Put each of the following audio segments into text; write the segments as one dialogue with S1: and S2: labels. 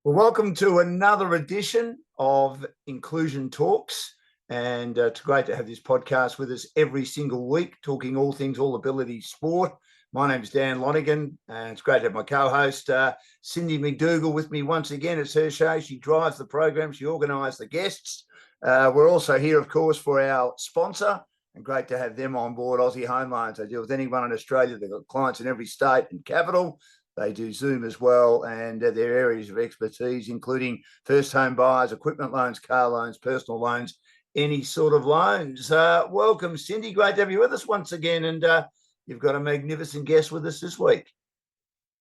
S1: Well, welcome to another edition of Inclusion Talks, and it's great to have this podcast with us every single week, talking all things all ability sport. My name is Dan Lonergan, and it's great to have my co-host Cindy McDougall with me once again. It's her show. She drives the program. She organised the guests. We're also here, of course, for our sponsor, and great to have them on board, Aussie Home Loans. They deal with anyone in Australia. They've got clients in every state and capital. They do Zoom as well, and their areas of expertise, including first home buyers, equipment loans, car loans, personal loans, any sort of loans. Welcome, Cindy. Great to have you with us once again, and you've got a magnificent guest with us this week.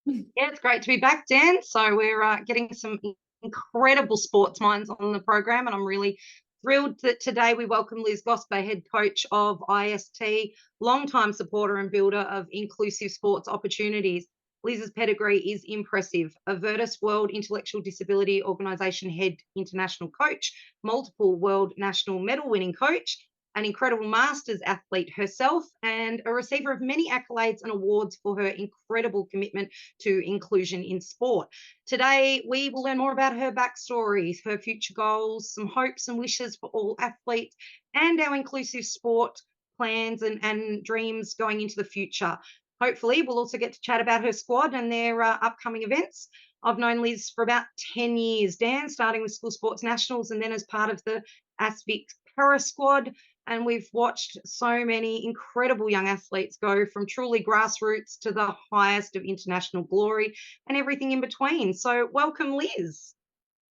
S2: Yeah, it's great to be back, Dan. So we're getting some incredible sports minds on the program, and I'm really thrilled that today we welcome Liz Gosper, head coach of IST, longtime supporter and builder of inclusive sports opportunities. Liz's pedigree is impressive. A Virtus World Intellectual Disability Organisation head international coach, multiple world national medal winning coach, an incredible masters athlete herself, and a receiver of many accolades and awards for her incredible commitment to inclusion in sport. Today, we will learn more about her backstory, her future goals, some hopes and wishes for all athletes, and our inclusive sport plans and dreams going into the future. Hopefully, we'll also get to chat about her squad and their upcoming events. I've known Liz for about 10 years, Dan, starting with School Sports Nationals and then as part of the ASVIC Para Squad. And we've watched so many incredible young athletes go from truly grassroots to the highest of international glory and everything in between. So welcome, Liz.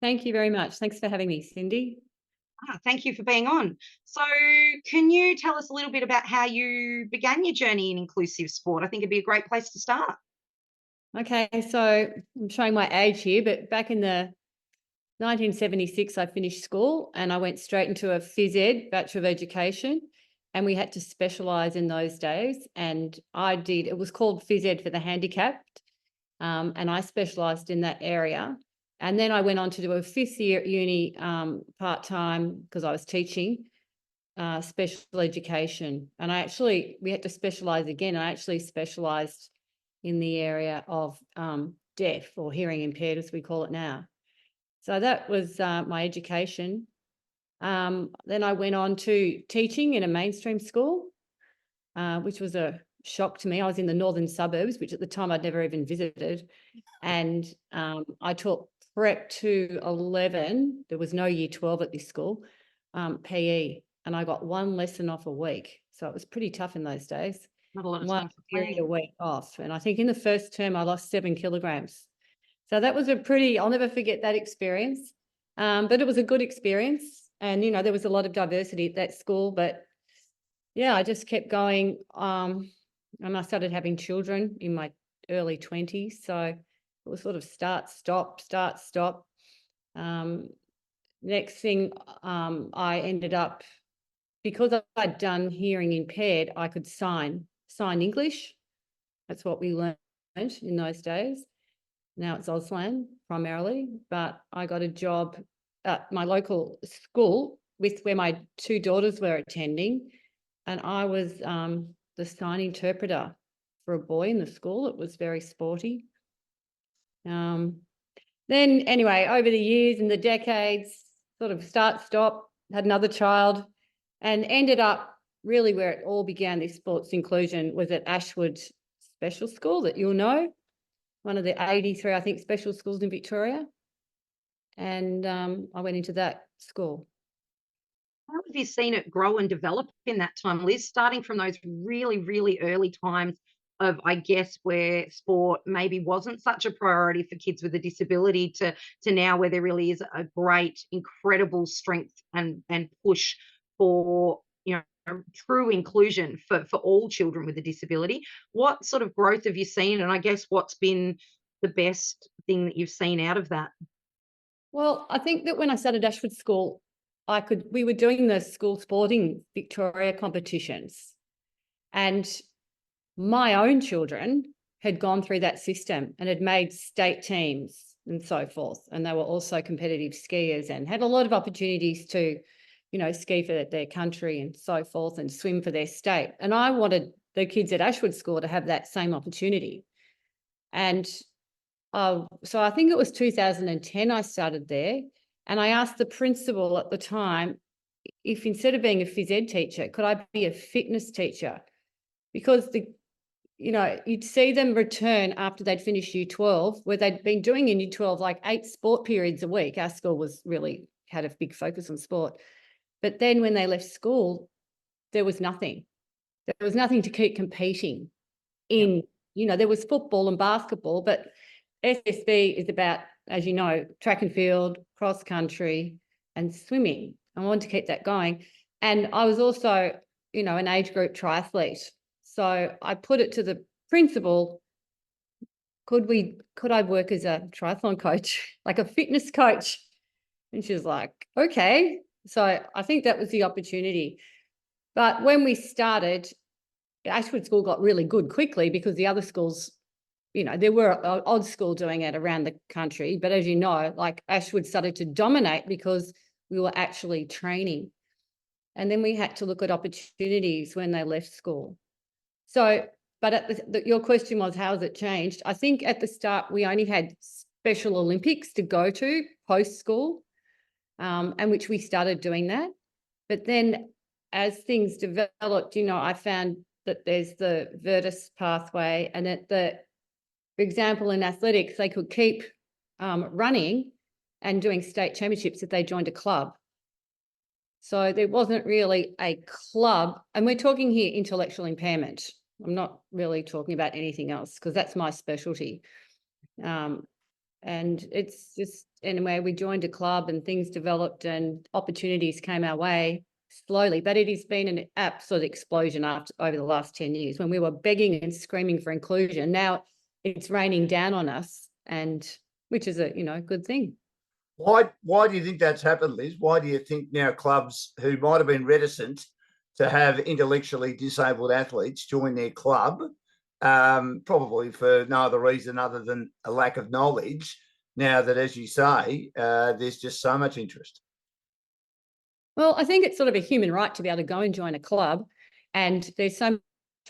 S3: Thank you very much. Thanks for having me, Cindy.
S2: Thank you for being on. So can you tell us a little bit about how you began your journey in inclusive sport? I think it'd be a great place to start.
S3: Okay, so I'm showing my age here, but back in the 1976, I finished school and I went straight into a phys ed, Bachelor of Education, and we had to specialise in those days. And it was called phys ed for the handicapped, and I specialised in that area. And then I went on to do a fifth year at uni part-time because I was teaching special education. And we had to specialise again. I actually specialised in the area of deaf or hearing impaired, as we call it now. So that was my education. Then I went on to teaching in a mainstream school, which was a shock to me. I was in the northern suburbs, which at the time I'd never even visited. And I taught prep to 11. There was no year 12 at this school, PE, and I got one lesson off a week. So it was pretty tough in those days.
S2: Not a lot of
S3: one
S2: time for
S3: period
S2: playing.
S3: a week off. And I think in the first term, I lost 7 kilograms. So that was I'll never forget that experience. But it was a good experience. And, there was a lot of diversity at that school. But yeah, I just kept going. And I started having children in my early 20s. So it was sort of start, stop. Next thing, I ended up, because I'd done hearing impaired, I could sign English. That's what we learned in those days. Now it's Auslan primarily, but I got a job at my local school where my 2 daughters were attending, and I was the sign interpreter for a boy in the school. It was very sporty. Then anyway, over the years and the decades, sort of start, stop, had another child, and ended up really where it all began, this sports inclusion, was at Ashwood Special School that you'll know, one of the 83, I think, special schools in Victoria. And I went into that school.
S2: How have you seen it grow and develop in that time, Liz, starting from those really, really early times of, I guess, where sport maybe wasn't such a priority for kids with a disability to now where there really is a great, incredible strength and push for, true inclusion for all children with a disability? What sort of growth have you seen? And I guess what's been the best thing that you've seen out of that?
S3: Well, I think that when I started Ashwood School, we were doing the school sporting Victoria competitions, and my own children had gone through that system and had made state teams and so forth. And they were also competitive skiers and had a lot of opportunities to, ski for their country and so forth and swim for their state. And I wanted the kids at Ashwood School to have that same opportunity. And so I think it was 2010 I started there. And I asked the principal at the time if instead of being a phys ed teacher, could I be a fitness teacher? Because you'd see them return after they'd finished year 12, where they'd been doing in year 12 like 8 sport periods a week. Our school was really had a big focus on sport. But then when they left school, there was nothing. There was nothing to keep competing in. There was football and basketball, but SSB is about, as you know, track and field, cross country and swimming. I wanted to keep that going. And I was also, an age group triathlete. So I put it to the principal, could I work as a triathlon coach, like a fitness coach? And she was like, okay. So I think that was the opportunity. But when we started, Ashwood School got really good quickly because the other schools, there were odd school doing it around the country. But as you know, like Ashwood started to dominate because we were actually training. And then we had to look at opportunities when they left school. So, but your question was, how has it changed? I think at the start, we only had Special Olympics to go to post-school, and which we started doing that. But then as things developed, I found that there's the Virtus pathway and for example, in athletics, they could keep running and doing state championships if they joined a club. So there wasn't really a club, and we're talking here intellectual impairment. I'm not really talking about anything else because that's my specialty. And it's just, anyway, we joined a club and things developed and opportunities came our way slowly, but it has been an absolute explosion over the last 10 years. When we were begging and screaming for inclusion, now it's raining down on us, and which is a good thing.
S1: Why do you think that's happened, Liz? Why do you think now clubs who might have been reticent to have intellectually disabled athletes join their club, probably for no other reason other than a lack of knowledge, now that, as you say, there's just so much interest?
S3: Well, I think it's sort of a human right to be able to go and join a club, and there's so much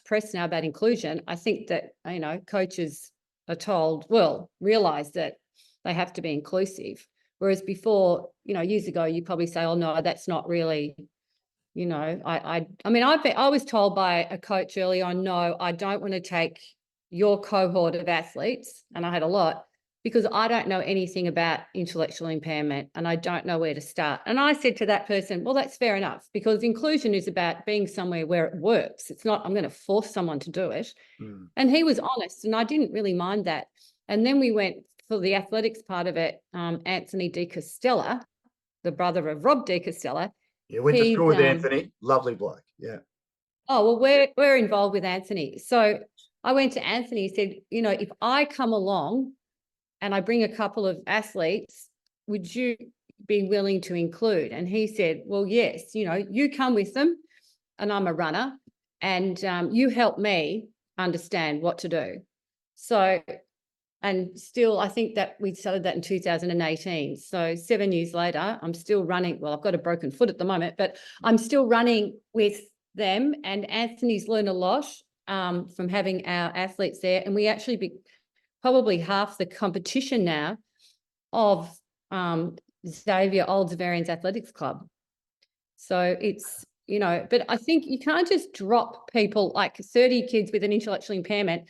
S3: press now about inclusion. I think that, coaches are told, realise that they have to be inclusive. Whereas before, years ago, you probably say, oh, no, that's not really, I was told by a coach early on, no, I don't want to take your cohort of athletes, and I had a lot, because I don't know anything about intellectual impairment and I don't know where to start. And I said to that person, well, that's fair enough, because inclusion is about being somewhere where it works. It's not, I'm going to force someone to do it. Mm. And he was honest, and I didn't really mind that. And then we went for the athletics part of it. Anthony De Castella, the brother of Rob De Castella.
S1: Yeah, went to school with Anthony. Lovely bloke. Yeah.
S3: Oh, well, we're involved with Anthony. So I went to Anthony and said, if I come along and I bring a couple of athletes, would you be willing to include? And he said, well, yes, you come with them and I'm a runner, and you help me understand what to do. So, and still, I think that we started that in 2018. So 7 years later, I'm still running. Well, I've got a broken foot at the moment, but I'm still running with them. And Anthony's learned a lot from having our athletes there. And we actually probably half the competition now of Xavier Oldsvarian's Athletics Club. So it's, but I think you can't just drop people, like 30 kids with an intellectual impairment,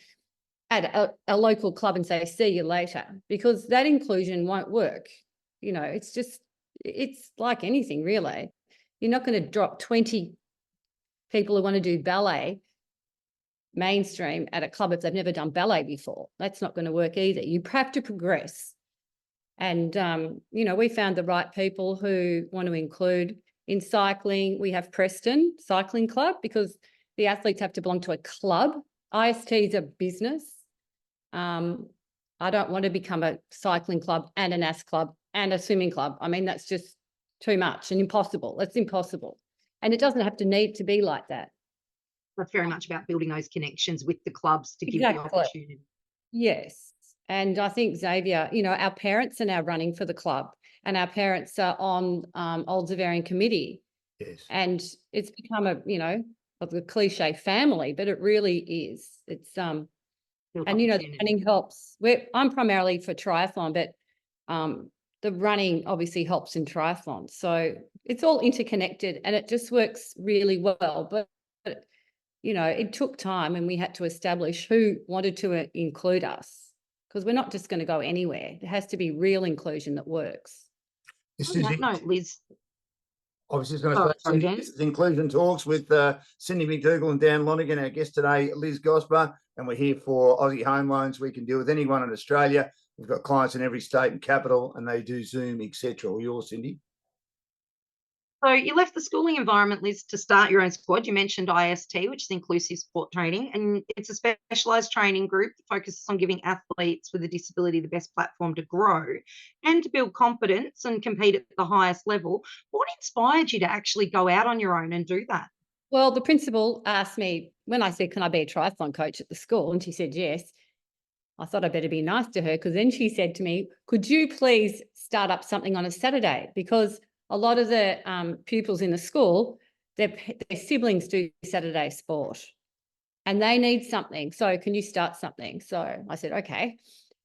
S3: at a local club and say, see you later, because that inclusion won't work. It's like anything, really. You're not going to drop 20 people who want to do ballet mainstream at a club if they've never done ballet before. That's not going to work either. You have to progress. And, we found the right people who want to include. In cycling, we have Preston Cycling Club, because the athletes have to belong to a club. IST is a business. I don't want to become a cycling club and an AS club and a swimming club. I mean, that's just too much and impossible. That's impossible. And it doesn't have to need to be like that.
S2: That's very much about building those connections with the clubs to give the opportunity.
S3: Yes. And I think Xavier, our parents are now running for the club, and our parents are on Old Zavarian committee.
S1: Yes.
S3: And it's become a cliche family, but it really is. It's
S2: Real
S3: the
S2: opportunity.
S3: running helps. I'm primarily for triathlon, but the running obviously helps in triathlon. So it's all interconnected, and it just works really well. But it took time, and we had to establish who wanted to include us, because we're not just going to go anywhere. There has to be real inclusion that works.
S1: This
S2: On
S1: is
S2: that note, Liz.
S1: I was just going to say,
S2: Sorry,
S1: Cindy,
S2: Dan.
S1: this is Inclusion Talks with Cindy McDougall and Dan Lonergan. Our guest today, Liz Gosper, and we're here for Aussie Home Loans. We can deal with anyone in Australia. We've got clients in every state and capital, and they do Zoom, etc. All yours, Cindy.
S2: So you left the schooling environment, Liz, to start your own squad. You mentioned IST, which is Inclusive Sport Training, and it's a specialised training group that focuses on giving athletes with a disability the best platform to grow and to build confidence and compete at the highest level. What inspired you to actually go out on your own and do that?
S3: Well, the principal asked me when I said, can I be a triathlon coach at the school? And she said, yes. I thought I better be nice to her, because then she said to me, could you please start up something on a Saturday? Because a lot of the pupils in the school, their siblings do Saturday sport and they need something. So can you start something? So I said, okay.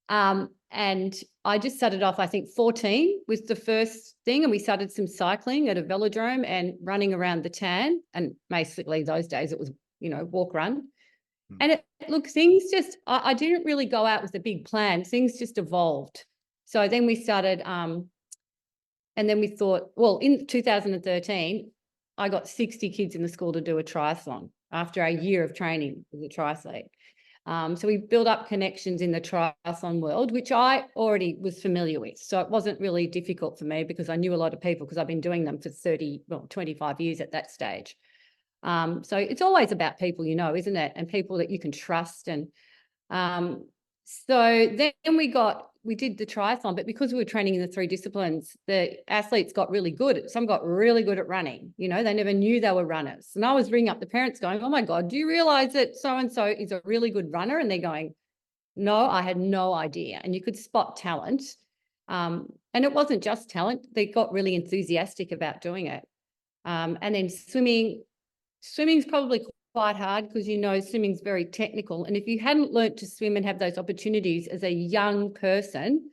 S3: And I just started off, I think 14 was the first thing. And we started some cycling at a velodrome and running around the Tan. And basically those days it was, walk, run. And things just, I didn't really go out with a big plan. Things just evolved. So then we started, and then we thought, well, in 2013, I got 60 kids in the school to do a triathlon after a year of training as a triathlete. So we built up connections in the triathlon world, which I already was familiar with. So it wasn't really difficult for me, because I knew a lot of people, because I've been doing them for 25 years at that stage. So it's always about people, isn't it? And people that you can trust. And so then we did the triathlon, but because we were training in the 3 disciplines, the athletes got really good. Some got really good at running. They never knew they were runners. And I was ringing up the parents going, oh my God, do you realize that so-and-so is a really good runner? And they're going, no, I had no idea. And you could spot talent. And it wasn't just talent. They got really enthusiastic about doing it. And then swimming's probably quite hard, because swimming's very technical. And if you hadn't learnt to swim and have those opportunities as a young person,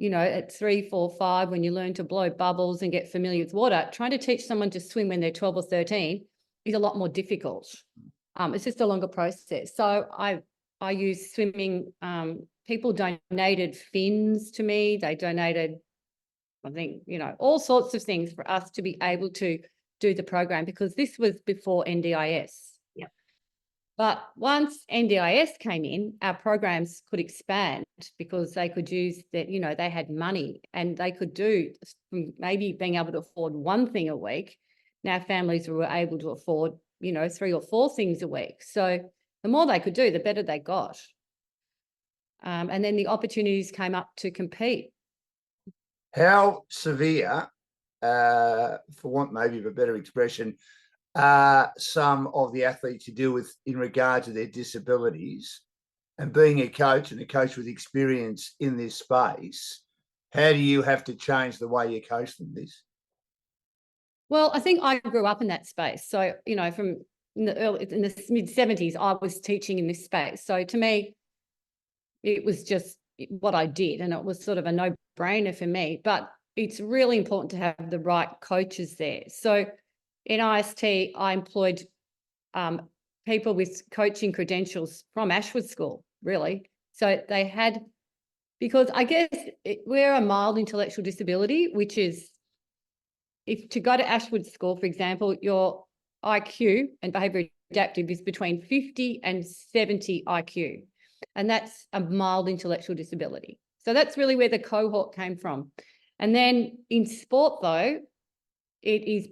S3: at 3, 4, 5, when you learn to blow bubbles and get familiar with water, trying to teach someone to swim when they're 12 or 13 is a lot more difficult. It's just a longer process. So I use swimming. People donated fins to me. They donated, I think, all sorts of things for us to be able to do the program, because this was before NDIS.
S2: Yep.
S3: But once NDIS came in, our programs could expand, because they could use that, they had money and they could do maybe being able to afford one thing a week. Now families were able to afford, 3 or 4 things a week. So the more they could do, the better they got. And then the opportunities came up to compete.
S1: How severe, for want maybe of a better expression, some of the athletes you deal with in regard to their disabilities? And being a coach, and a coach with experience in this space, how do you have to change the way you coach them, Liz?
S3: Well, I think I grew up in that space. So, from in the mid-70s, I was teaching in this space. So to me, it was just what I did, and it was sort of a no-brainer for me. But it's really important to have the right coaches there. So in IST, I employed people with coaching credentials from Ashwood School, really. So they had, because I guess we're a mild intellectual disability, which is, if to go to Ashwood School, for example, your IQ and behaviour adaptive is between 50 and 70 IQ. And that's a mild intellectual disability. So that's really where the cohort came from. And then in sport, though, it is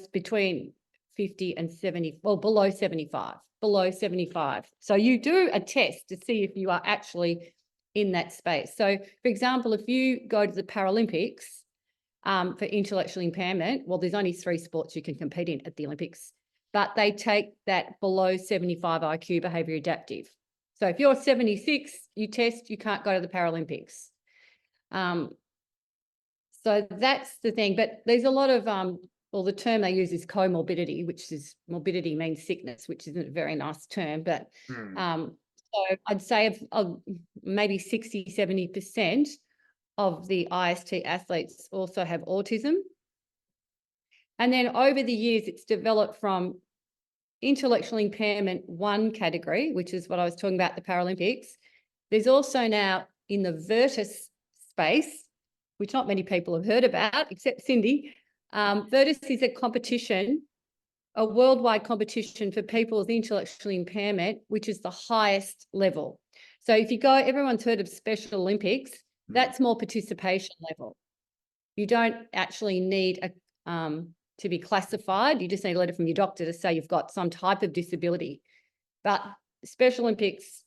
S3: between 50 and 70, well, below 75. So you do a test to see if you are actually in that space. So, for example, if you go to the Paralympics for intellectual impairment, well, there's only 3 sports you can compete in at the Olympics, but they take that below 75 IQ behaviour adaptive. So if you're 76, you test, you can't go to the Paralympics. So that's the thing. But there's a lot of, well, the term they use is comorbidity, which is morbidity means sickness, which isn't a very nice term. But so I'd say of maybe 60, 70% of the IST athletes also have autism. And then over the years, it's developed from intellectual impairment 1 category, which is what I was talking about, the Paralympics. There's also now in the Virtus space, which not many people have heard about, except Cindy. Virtus is a competition, a worldwide competition for people with intellectual impairment, which is the highest level. So if you go, everyone's heard of Special Olympics, that's more participation level. You don't actually need to be classified. You just need a letter from your doctor to say you've got some type of disability. But Special Olympics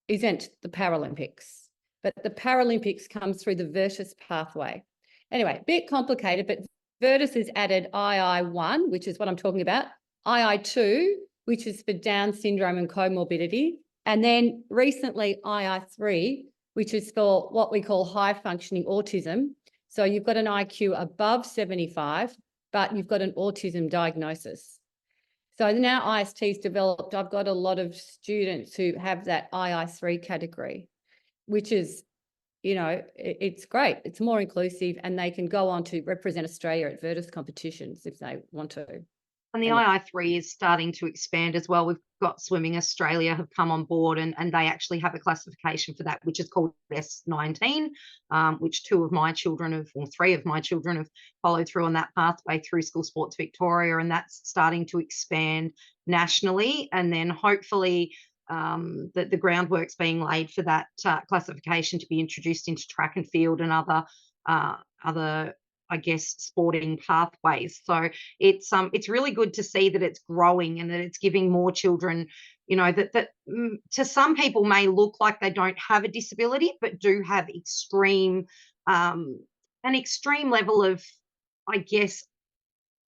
S3: isn't the Paralympics, but the Paralympics comes through the Virtus pathway. Anyway, a bit complicated, but Virtus has added II1, which is what I'm talking about, II2, which is for Down syndrome and comorbidity, and then recently II3, which is for what we call high functioning autism. So you've got an IQ above 75, but you've got an autism diagnosis. So now IST's developed, I've got a lot of students who have that II3 category, which is, you know, it's great. It's more inclusive and they can go on to represent Australia at Virtus competitions if they want to.
S2: And the II3 is starting to expand as well. We've got Swimming Australia have come on board and they actually have a classification for that, which is called S19, which 3 of my children have followed through on that pathway through School Sports Victoria, and that's starting to expand nationally. And then hopefully the groundwork's being laid for that classification to be introduced into track and field and other I guess, sporting pathways. So it's really good to see that it's growing and that it's giving more children, you know, that to some people may look like they don't have a disability, but do have an extreme level of, I guess,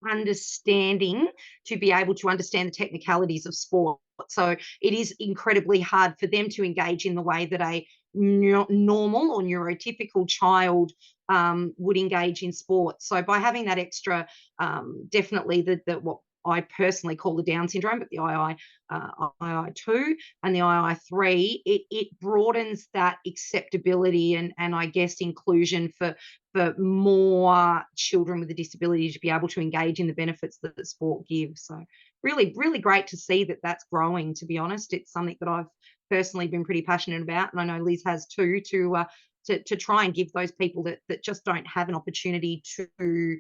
S2: understanding to be able to understand the technicalities of sport. So it is incredibly hard for them to engage in the way that a normal or neurotypical child would engage in sport. So by having that extra, definitely what I personally call the Down syndrome, but the II2 and the II3, it broadens that acceptability and I guess inclusion for more children with a disability to be able to engage in the benefits that the sport gives. So really, really great to see that that's growing, to be honest. It's something that I've personally been pretty passionate about, and I know Liz has too, to try and give those people that just don't have an opportunity to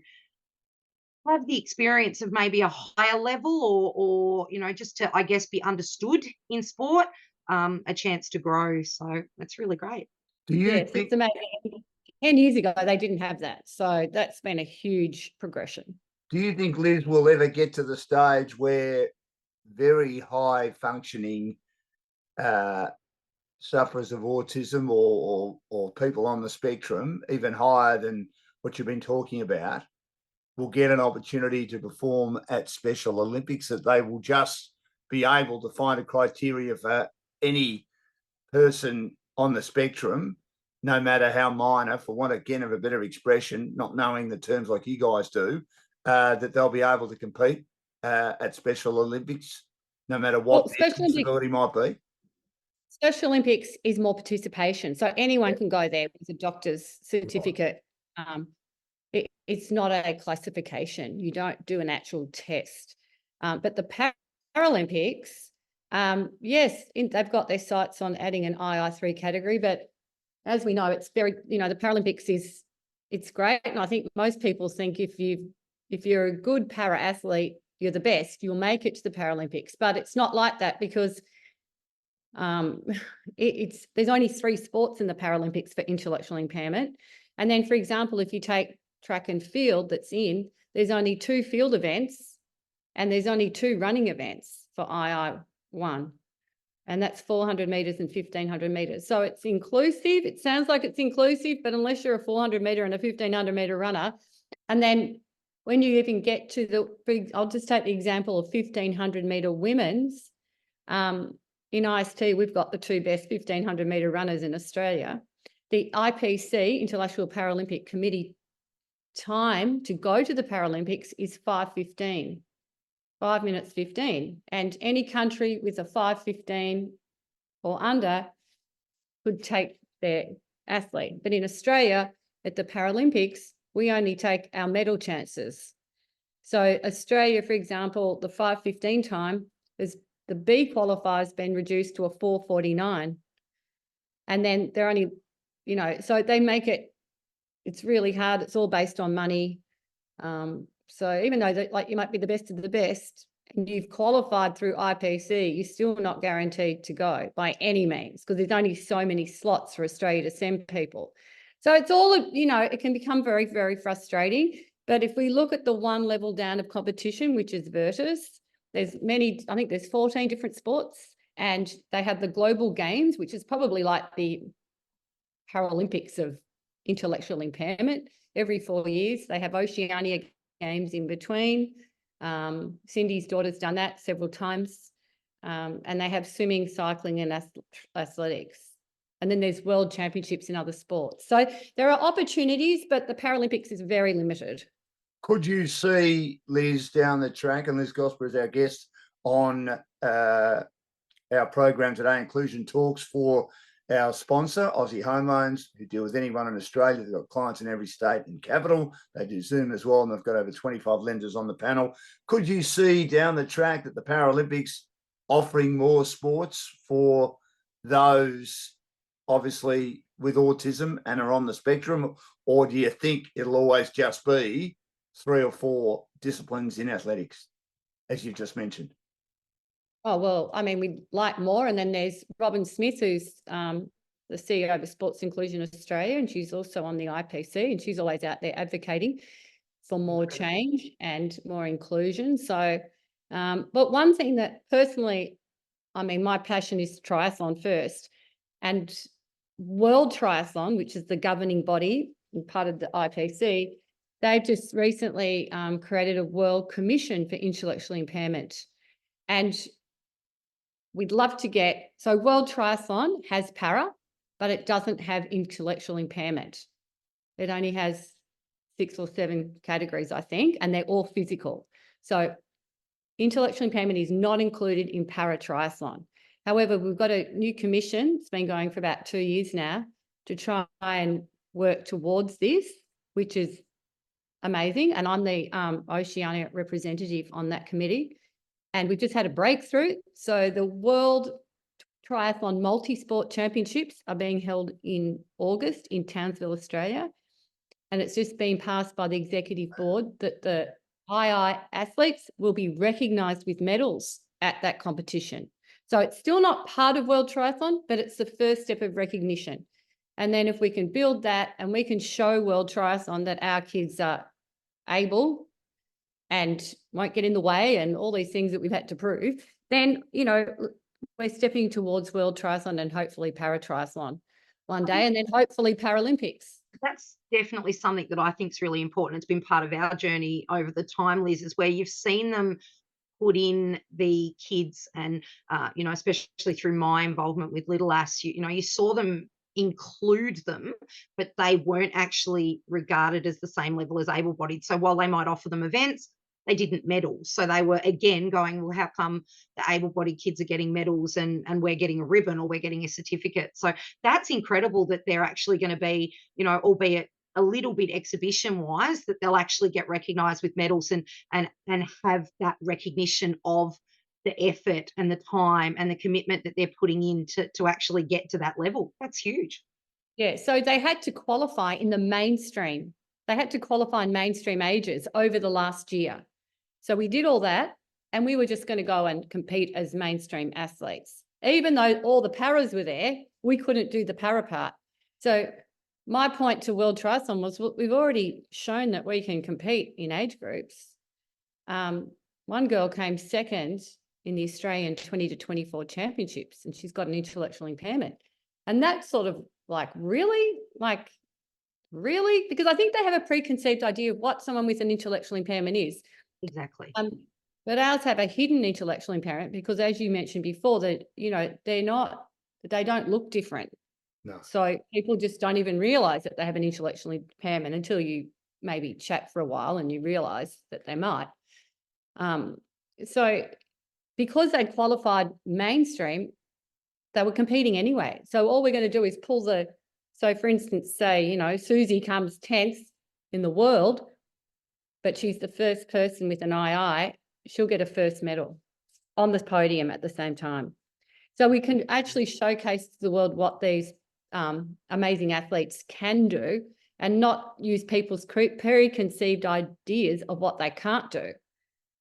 S2: have the experience of maybe a higher level or you know, just to, I guess, be understood in sport, a chance to grow. So that's really great.
S1: Do you
S3: Yes,
S1: think
S3: it's amazing. 10 years ago, they didn't have that. So that's been a huge progression.
S1: Do you think Liz will ever get to the stage where very high functioning sufferers of autism or people on the spectrum, even higher than what you've been talking about, will get an opportunity to perform at Special Olympics, that they will just be able to find a criteria for any person on the spectrum, no matter how minor, for want again of a better expression, not knowing the terms like you guys do, that they'll be able to compete at Special Olympics, no matter what the disability might be?
S3: Special Olympics is more participation. So anyone can go there with a doctor's certificate. It's not a classification. You don't do an actual test. But the Paralympics, yes, they've got their sights on adding an II3 category, but as we know, it's very, you know, the Paralympics it's great. And I think most people think if you're a good para athlete, you're the best, you'll make it to the Paralympics. But it's not like that, because there's only 3 sports in the Paralympics for intellectual impairment. And then, for example, if you take track and field there's only 2 field events and there's only 2 running events for II1. And that's 400 metres and 1,500 metres. So it's inclusive. It sounds like it's inclusive, but unless you're a 400 metre and a 1,500 metre runner, and then when you even get to I'll just take the example of 1,500 metre women's, in IST, we've got the two best 1,500 metre runners in Australia. The IPC, International Paralympic Committee, time to go to the Paralympics is 5:15, 5 minutes 15. And any country with a 5:15 or under could take their athlete. But in Australia, at the Paralympics, we only take our medal chances. So Australia, for example, the 5:15 time, is the B qualifier's been reduced to a 4:49. And then they're only, so they make it, it's really hard. It's all based on money. So even though you might be the best of the best and you've qualified through IPC, you're still not guaranteed to go by any means, because there's only so many slots for Australia to send people. So it's all, it can become very, very frustrating. But if we look at the one level down of competition, which is Virtus, there's I think there's 14 different sports, and they have the global games, which is probably like the Paralympics of intellectual impairment. Every 4 years, they have Oceania games in between. Cindy's daughter's done that several times. And they have swimming, cycling and athletics. And then there's world championships in other sports. So there are opportunities, but the Paralympics is very limited.
S1: Could you see, Liz, down the track, and Liz Gosper is our guest on our program today, Inclusion Talks, for our sponsor, Aussie Home Loans, who deal with anyone in Australia. They've got clients in every state and capital. They do Zoom as well, and they've got over 25 lenders on the panel. Could you see down the track that the Paralympics offering more sports for those obviously with autism and are on the spectrum, or do you think it'll always just be 3 or 4 disciplines in athletics, as you just mentioned?
S3: Oh, well, I mean, we'd like more. And then there's Robin Smith, who's the CEO of Sports Inclusion Australia, and she's also on the IPC, and she's always out there advocating for more change and more inclusion. So, but one thing that personally, I mean, my passion is triathlon first, and World Triathlon, which is the governing body and part of the IPC, they've just recently created a World Commission for Intellectual Impairment. And we'd love to so World Triathlon has para, but it doesn't have intellectual impairment. It only has 6 or 7 categories, I think, and they're all physical. So intellectual impairment is not included in para triathlon. However, we've got a new commission, it's been going for about 2 years now, to try and work towards this, which is amazing. And I'm the Oceania representative on that committee. And we've just had a breakthrough. So the World Triathlon Multisport Championships are being held in August in Townsville, Australia. And it's just been passed by the executive board that the II athletes will be recognised with medals at that competition. So it's still not part of World Triathlon, but it's the first step of recognition. And then if we can build that and we can show World Triathlon that our kids are able and won't get in the way and all these things that we've had to prove, then, we're stepping towards World Triathlon and hopefully para-triathlon one day, and then hopefully Paralympics.
S2: That's definitely something that I think is really important. It's been part of our journey over the time, Liz, is where you've seen them put in the kids and, especially through my involvement with Little Ass, you saw them include them, but they weren't actually regarded as the same level as able-bodied. So while they might offer them events, they didn't medal. So they were, again, going, well, how come the able-bodied kids are getting medals and we're getting a ribbon or we're getting a certificate? So that's incredible that they're actually going to be, albeit a little bit exhibition-wise, that they'll actually get recognised with medals and have that recognition of the effort and the time and the commitment that they're putting in to actually get to that level. That's huge.
S3: Yeah, so they had to qualify in the mainstream. They had to qualify in mainstream ages over the last year. So we did all that, and we were just going to go and compete as mainstream athletes. Even though all the paras were there, we couldn't do the para part. So my point to World Triathlon was, well, we've already shown that we can compete in age groups. One girl came second in the Australian 20 to 24 championships, and she's got an intellectual impairment. And that's sort of really? Because I think they have a preconceived idea of what someone with an intellectual impairment is.
S2: Exactly.
S3: But ours have a hidden intellectual impairment because, as you mentioned before, that they don't look different.
S1: No.
S3: So people just don't even realise that they have an intellectual impairment until you maybe chat for a while and you realise that they might. So because they qualified mainstream, they were competing anyway. So all we're going to do is so for instance, say, Susie comes 10th in the world, but she's the first person with an II, she'll get a first medal on the podium at the same time. So we can actually showcase to the world what these amazing athletes can do and not use people's preconceived ideas of what they can't do.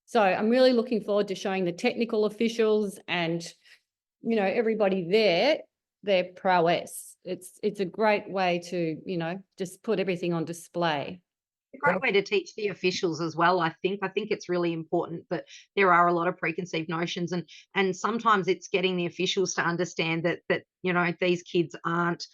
S3: So I'm really looking forward to showing the technical officials and, everybody their prowess. It's a great way to, just put everything on display.
S2: A great way to teach the officials as well, I think. I think it's really important that there are a lot of preconceived notions, and sometimes it's getting the officials to understand that these kids aren't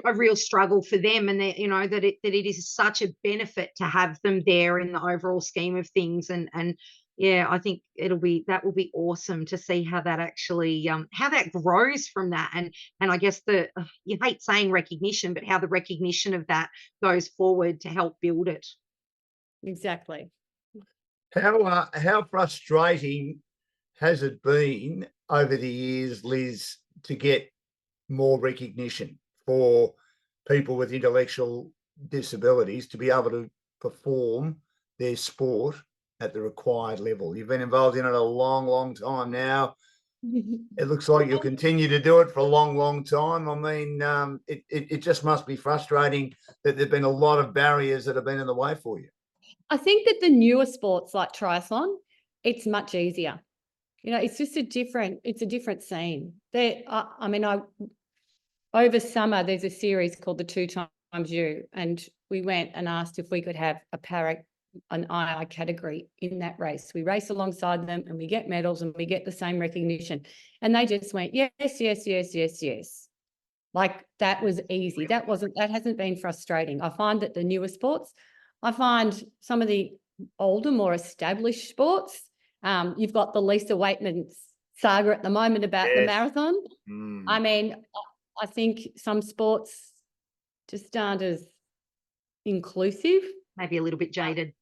S2: a real struggle for them, and that it is such a benefit to have them there in the overall scheme of things. And yeah, I think that will be awesome to see how that actually how that grows from that. And I guess you hate saying recognition, but how the recognition of that goes forward to help build it.
S3: Exactly.
S1: How frustrating has it been over the years, Liz, to get more recognition for people with intellectual disabilities to be able to perform their sport at the required level? You've been involved in it a long, long time now. It looks like you'll continue to do it for a long, long time. I mean, it just must be frustrating that there've been a lot of barriers that have been in the way for you.
S3: I think that the newer sports like triathlon, it's much easier. It's just a different scene. Over summer, there's a series called the 2 Times You, and we went and asked if we could have an II category in that race. We race alongside them and we get medals and we get the same recognition. And they just went, yes, yes, yes, yes, yes. Like that was easy. That hasn't been frustrating. I find that the newer sports, I find some of the older, more established sports, you've got the Lisa Waitman saga at the moment about the marathon. I mean, I think some sports just aren't as inclusive.
S2: Maybe a little bit jaded.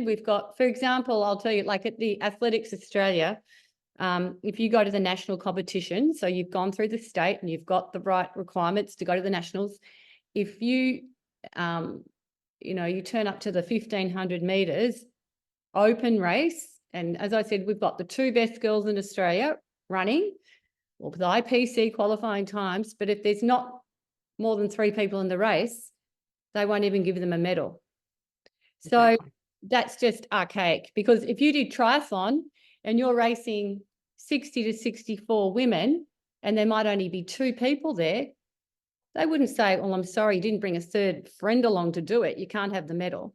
S3: We've got, for example, I'll tell you, like at the Athletics Australia, if you go to the national competition, so you've gone through the state and you've got the right requirements to go to the nationals, if you, you turn up to the 1,500 metres open race, and as I said, we've got the 2 best girls in Australia running, with IPC qualifying times, but if there's not more than 3 people in the race, they won't even give them a medal. So that's just archaic, because if you did triathlon and you're racing 60 to 64 women and there might only be 2 people there, they wouldn't say, well, I'm sorry, you didn't bring a third friend along to do it. You can't have the medal.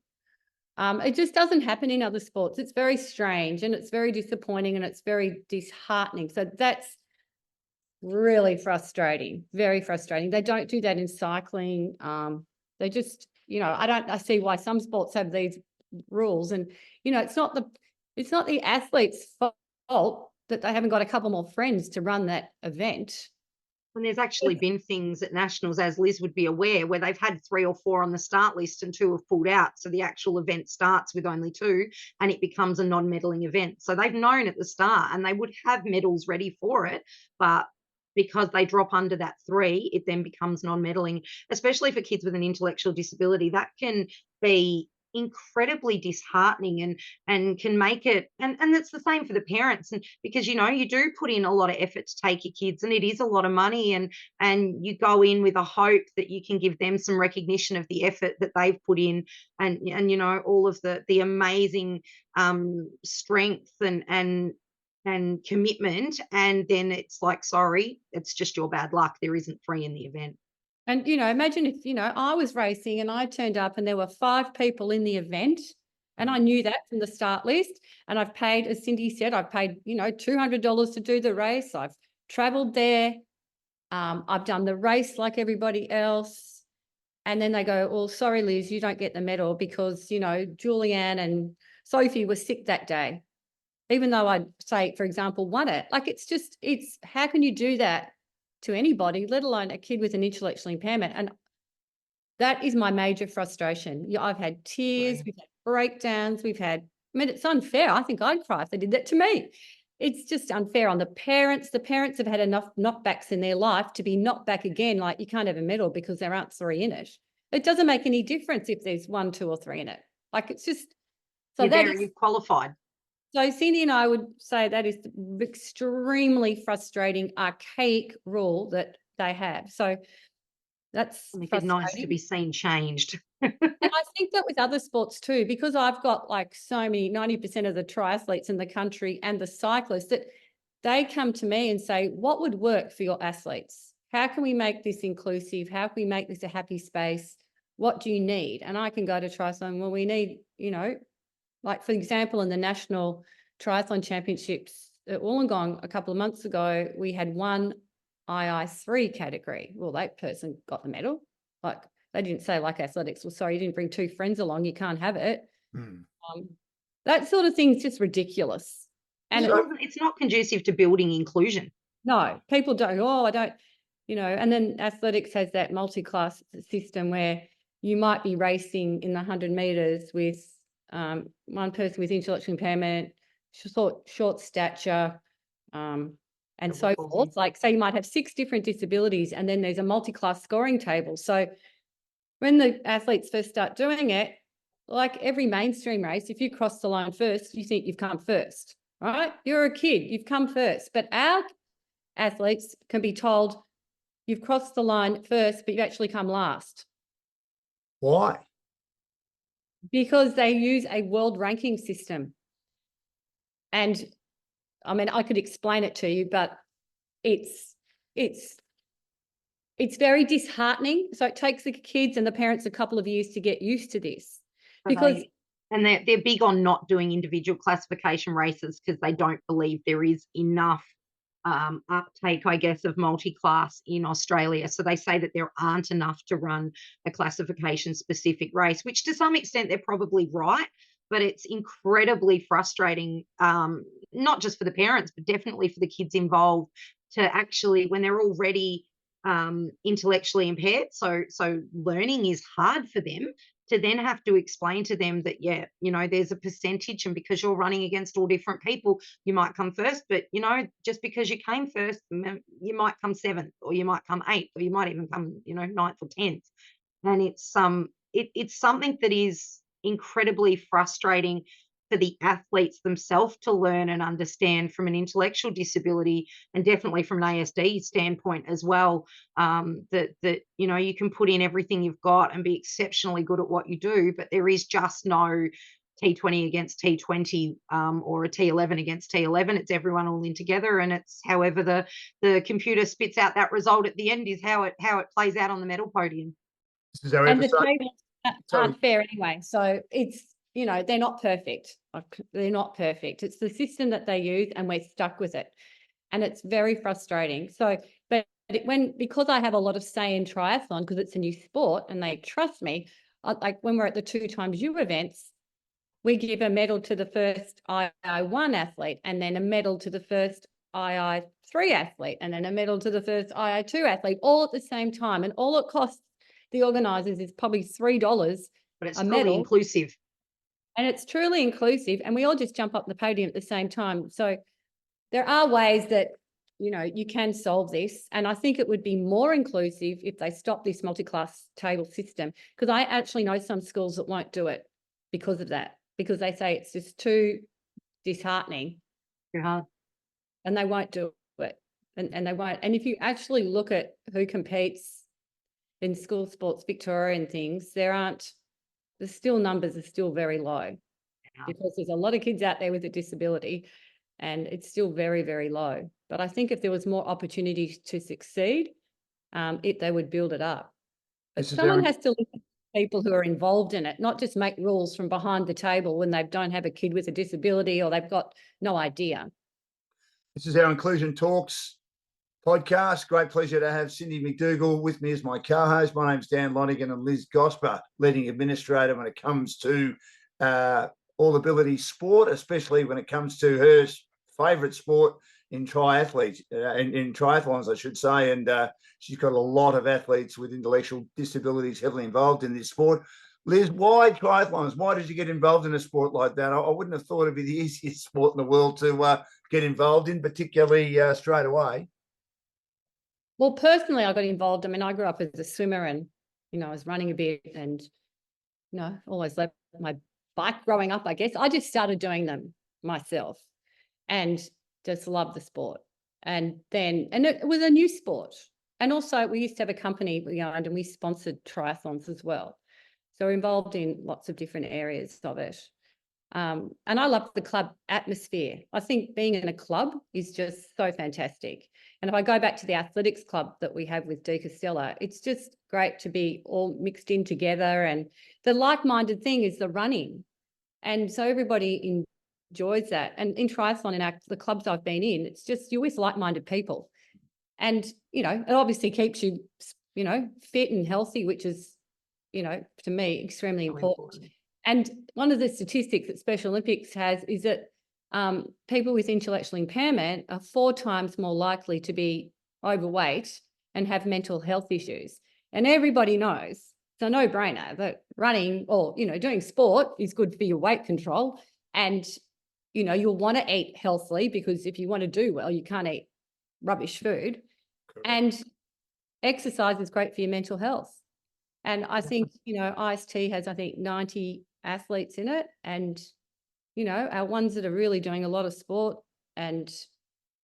S3: It just doesn't happen in other sports. It's very strange and it's very disappointing and it's very disheartening. So that's really frustrating, very frustrating. They don't do that in cycling. They just, I see why some sports have these rules, and it's not the athlete's fault that they haven't got a couple more friends to run that event.
S2: And there's actually been things at nationals, as Liz would be aware, where they've had 3 or 4 on the start list and 2 have pulled out. So the actual event starts with only 2 and it becomes a non-medaling event. So they've known at the start and they would have medals ready for it, but because they drop under that 3, it then becomes non-medaling, especially for kids with an intellectual disability. That can be incredibly disheartening and can make it, and it's the same for the parents, and because you do put in a lot of effort to take your kids and it is a lot of money, and you go in with a hope that you can give them some recognition of the effort that they've put in, and all of the amazing strength and commitment, and then it's like, sorry, it's just your bad luck, there isn't 3 in the event.
S3: And, imagine if, I was racing and I turned up and there were 5 people in the event, and I knew that from the start list, and I've paid, as Cindy said, I've paid, $200 to do the race. I've travelled there. I've done the race like everybody else. And then they go, well, sorry, Liz, you don't get the medal because, Julianne and Sophie was sick that day, even though I'd say, for example, won it. Like, it's how can you do that to anybody, let alone a kid with an intellectual impairment? And that is my major frustration. Yeah, I've had tears, we've had breakdowns, I mean, it's unfair. I think I'd cry if they did that to me. It's just unfair on the parents. The parents have had enough knockbacks in their life to be knocked back again. Like, you can't have a medal because there aren't 3 in it. It doesn't make any difference if there's 1, 2 or 3 in it. Like, it's just, so
S2: You're
S3: that
S2: very
S3: is,
S2: qualified.
S3: so Cindy and I would say that is the extremely frustrating, archaic rule that they have. So that's
S2: Make it
S3: frustrating.
S2: nice to be seen changed.
S3: And I think that with other sports too, because I've got like so many, 90% of the triathletes in the country and the cyclists, that they come to me and say, what would work for your athletes? How can we make this inclusive? How can we make this a happy space? What do you need? And I can go to triathlon, well, we need, like, for example, in the National Triathlon Championships at Wollongong a couple of months ago, we had one II3 category. Well, that person got the medal. Like, they didn't say, like athletics, well, sorry, you didn't bring 2 friends along, you can't have it. That sort of thing is just ridiculous. And
S2: it's not conducive to building inclusion.
S3: No, people don't, I don't, and then athletics has that multi-class system where you might be racing in the 100 meters with one person with intellectual impairment, short stature, and so forth. Like, say you might have 6 different disabilities, and then there's a multi-class scoring table. So when the athletes first start doing it, like every mainstream race, if you cross the line first, you think you've come first, right? You're a kid, you've come first. But our athletes can be told you've crossed the line first, but you actually come last.
S1: Why?
S3: Because they use a world ranking system. And I mean, I could explain it to you, but it's very disheartening. So it takes the kids and the parents a couple of years to get used to this. Because
S2: they're big on not doing individual classification races because they don't believe there is enough uptake, I guess, of multi-class in Australia. So they say that there aren't enough to run a classification-specific race, which to some extent they're probably right, but it's incredibly frustrating, not just for the parents, but definitely for the kids involved, to actually, when they're already intellectually impaired, so learning is hard for them, to then have to explain to them that, there's a percentage, and because you're running against all different people, you might come first, but, just because you came first, you might come 7th, or you might come 8th, or you might even come, 9th or 10th. And it's something that is incredibly frustrating for the athletes themselves to learn and understand from an intellectual disability, and definitely from an ASD standpoint as well, that you can put in everything you've got and be exceptionally good at what you do, but there is just no T20 against T20 or a T11 against T11. It's everyone all in together, and it's however the computer spits out that result at the end is how it plays out on the medal podium.
S1: This is our
S3: and
S1: episode.
S3: the tables aren't fair anyway. So it's, they're not perfect. They're not perfect. It's the system that they use, and we're stuck with it. And it's very frustrating. So, because I have a lot of say in triathlon, because it's a new sport and they trust me, like when we're at the 2xU events, we give a medal to the first II1 athlete, and then a medal to the first II3 athlete, and then a medal to the first II2 athlete, all at the same time. And all it costs the organisers is probably $3
S2: but it's
S3: a
S2: truly
S3: medal.
S2: Inclusive.
S3: And it's truly inclusive, and we all just jump up the podium at the same time. So there are ways that, you can solve this. And I think it would be more inclusive if they stop this multi-class table system, because I actually know some schools that won't do it because of that, because they say it's just too disheartening.
S2: Too hard.
S3: And they won't do it. And they won't. And if you actually look at who competes in school sports Victoria and things, the numbers are still very low, because there's a lot of kids out there with a disability, and it's still very, very low. But I think if there was more opportunities to succeed, they would build it up. But someone has to look at people who are involved in it, not just make rules from behind the table when they don't have a kid with a disability or they've got no idea.
S1: This is our Inclusion Talks podcast. Great pleasure to have Cindy McDougall with me as my co-host. My name's Dan Lonergan, and Liz Gosper, leading administrator when it comes to all-ability sport, especially when it comes to her favourite sport in triathletes, in triathlons, I should say. And she's got a lot of athletes with intellectual disabilities heavily involved in this sport. Liz, why triathlons? Why did you get involved in a sport like that? I wouldn't have thought it'd be the easiest sport in the world to get involved in, particularly straight away.
S3: Well, personally, I got involved. I mean, I grew up as a swimmer and, I was running a bit and, always loved my bike growing up, I guess. I just started doing them myself and just loved the sport. And it was a new sport. And also we used to have a company, and we sponsored triathlons as well. So we're involved in lots of different areas of it. And I love the club atmosphere. I think being in a club is just so fantastic. And if I go back to the athletics club that we have with De Castella, it's just great to be all mixed in together. And the like-minded thing is the running. And so everybody enjoys that. And in triathlon, in the clubs I've been in, it's just you're with like-minded people. And, it obviously keeps you, fit and healthy, which is, to me, extremely important. And one of the statistics that Special Olympics has is that people with intellectual impairment are 4 times more likely to be overweight and have mental health issues. And everybody knows, it's a no-brainer that running or, doing sport is good for your weight control. And, you'll want to eat healthily because if you want to do well, you can't eat rubbish food. Correct. And exercise is great for your mental health. And I think, IST has, 90 athletes in it. And, our ones that are really doing a lot of sport and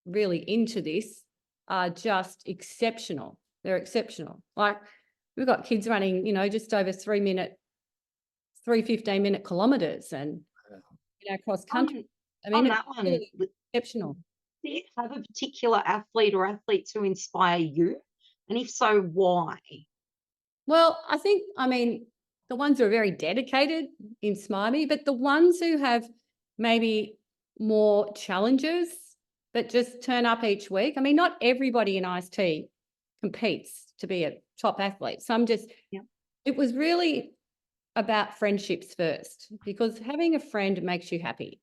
S3: really into this are just exceptional. They're exceptional. Like we've got kids running, just over 3 15-minute kilometres and, cross country.
S2: On that one,
S3: really exceptional.
S2: Do you have a particular athlete or athletes who inspire you? And if so, why?
S3: Well, the ones who are very dedicated inspire me, but the ones who have maybe more challenges but just turn up each week. Not everybody in IST competes to be a top athlete. Some just, It was really about friendships first, because having a friend makes you happy.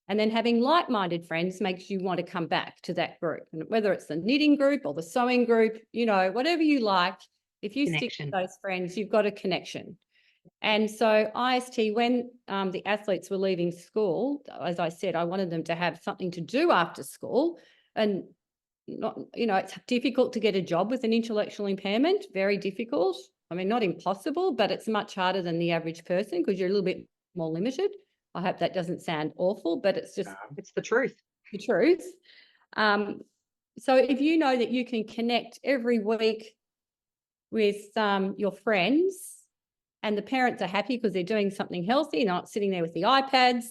S3: And then having like-minded friends makes you want to come back to that group. And whether it's the knitting group or the sewing group, whatever you like, if you stick to those friends, you've got a connection. And so IST, when the athletes were leaving school, as I said, I wanted them to have something to do after school. And, not, it's difficult to get a job with an intellectual impairment, very difficult. Not impossible, but it's much harder than the average person because you're a little bit more limited. I hope that doesn't sound awful, but it's just...
S2: it's the truth.
S3: The truth. So if you know that you can connect every week with your friends and the parents are happy because they're doing something healthy, not sitting there with the iPads,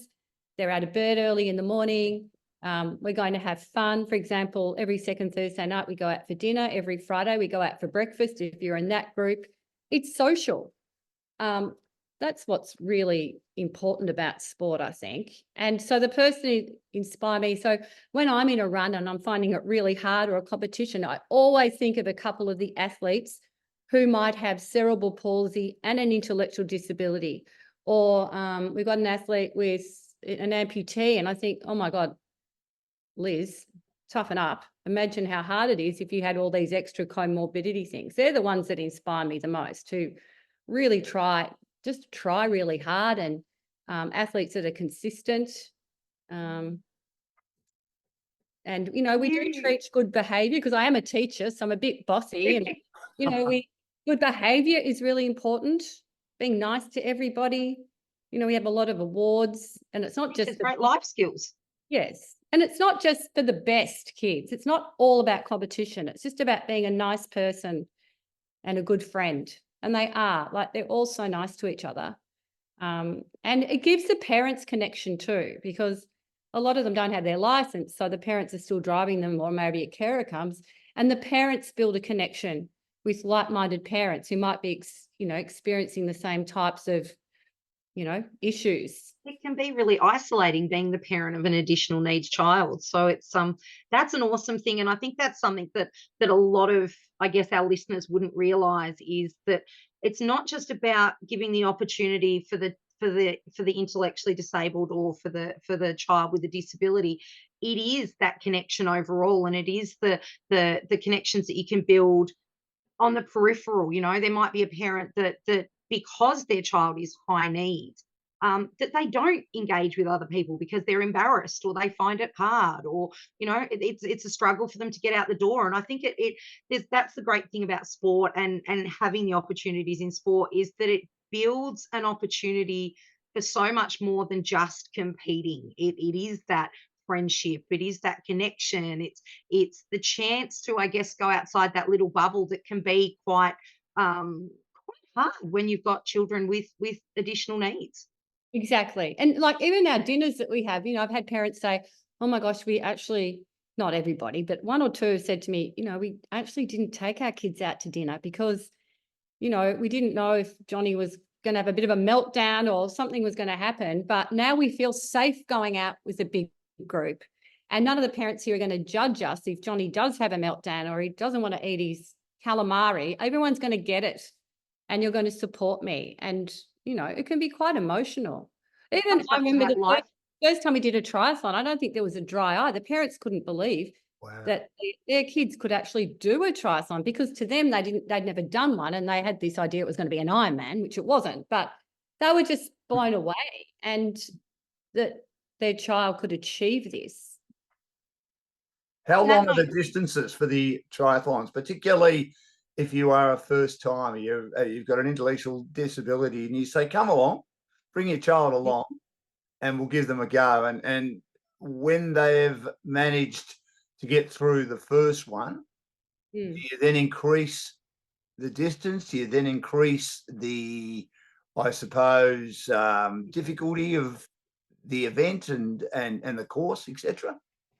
S3: they're out of bed early in the morning, we're going to have fun. For example, every second Thursday night we go out for dinner. Every Friday we go out for breakfast. If you're in that group, it's social. That's what's really important about sport, I think. And so the person who inspired me, so when I'm in a run and I'm finding it really hard or a competition, I always think of a couple of the athletes who might have cerebral palsy and an intellectual disability. Or we've got an athlete with an amputee, and I think, oh my God, Liz, toughen up. Imagine how hard it is if you had all these extra comorbidity things. They're the ones that inspire me the most, to really try really hard, and athletes that are consistent. And, we do teach good behaviour because I am a teacher, so I'm a bit bossy. And, good behaviour is really important, being nice to everybody. We have a lot of awards, and it's not just...
S2: great life skills.
S3: Yes. And it's not just for the best kids. It's not all about competition. It's just about being a nice person and a good friend. And they are, they're all so nice to each other. And it gives the parents connection too, because a lot of them don't have their license, so the parents are still driving them, or maybe a carer comes, and the parents build a connection with like-minded parents who might be, experiencing the same types of, issues.
S2: It can be really isolating being the parent of an additional needs child. So it's that's an awesome thing. And I think that's something that a lot of, I guess, our listeners wouldn't realise, is that it's not just about giving the opportunity for the intellectually disabled or for the child with a disability. It is that connection overall, and it is the connections that you can build on the peripheral. There might be a parent that because their child is high needs, that they don't engage with other people because they're embarrassed or they find it hard, or it's a struggle for them to get out the door. And I think that's the great thing about sport and having the opportunities in sport, is that it builds an opportunity for so much more than just competing. It is that friendship, it is that connection, it's the chance to, I guess, go outside that little bubble that can be quite hard when you've got children with additional needs.
S3: Exactly. And like even our dinners that we have, I've had parents say, oh my gosh, we actually, not everybody, but one or two have said to me, we actually didn't take our kids out to dinner because, we didn't know if Johnny was going to have a bit of a meltdown or something was going to happen. But now we feel safe going out with a big group. And none of the parents here are going to judge us if Johnny does have a meltdown or he doesn't want to eat his calamari. Everyone's going to get it and you're going to support me. And, it can be quite emotional. Even I remember the first time we did a triathlon, I don't think there was a dry eye. The parents couldn't believe that their kids could actually do a triathlon, because to them, they'd never done one. And they had this idea it was going to be an Ironman, which it wasn't, but they were just blown away and that their child could achieve this.
S1: How long are the distances for the triathlons, particularly if you are a first timer, you've got an intellectual disability, and you say, come along, bring your child along, and we'll give them a go. And when they've managed to get through the first one, do you then increase the distance? Do you then increase the, I suppose, difficulty of the event and the course, etc.?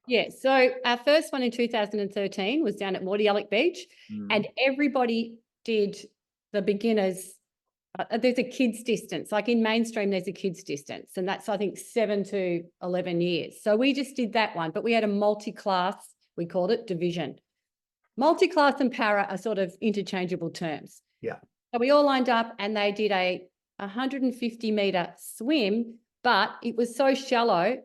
S3: Yeah, so our first one in 2013 was down at Mordialloc Beach, and everybody did the beginners. There's a kids distance, like in mainstream, there's a kids distance, and that's, I think, 7 to 11 years. So we just did that one, but we had a multi-class, we called it division. Multi-class and para are sort of interchangeable terms.
S1: Yeah.
S3: So we all lined up and they did a 150-meter swim, but it was so shallow,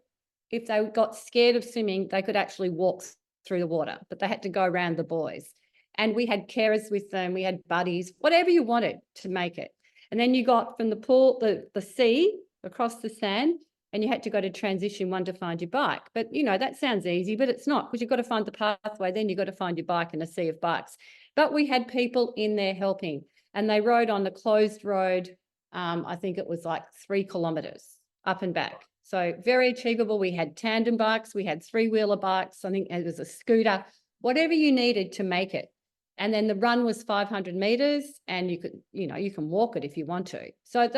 S3: if they got scared of swimming, they could actually walk through the water, but they had to go around the buoys. And we had carers with them, we had buddies, whatever you wanted to make it. And then you got from the pool, the sea, across the sand, and you had to go to transition one to find your bike. But, that sounds easy, but it's not, because you've got to find the pathway, then you've got to find your bike in a sea of bikes. But we had people in there helping, and they rode on the closed road. I think it was like 3 kilometres up and back. So very achievable. We had tandem bikes, we had 3-wheeler bikes, I think it was a scooter, whatever you needed to make it. And then the run was 500 meters, and you could, you can walk it if you want to. So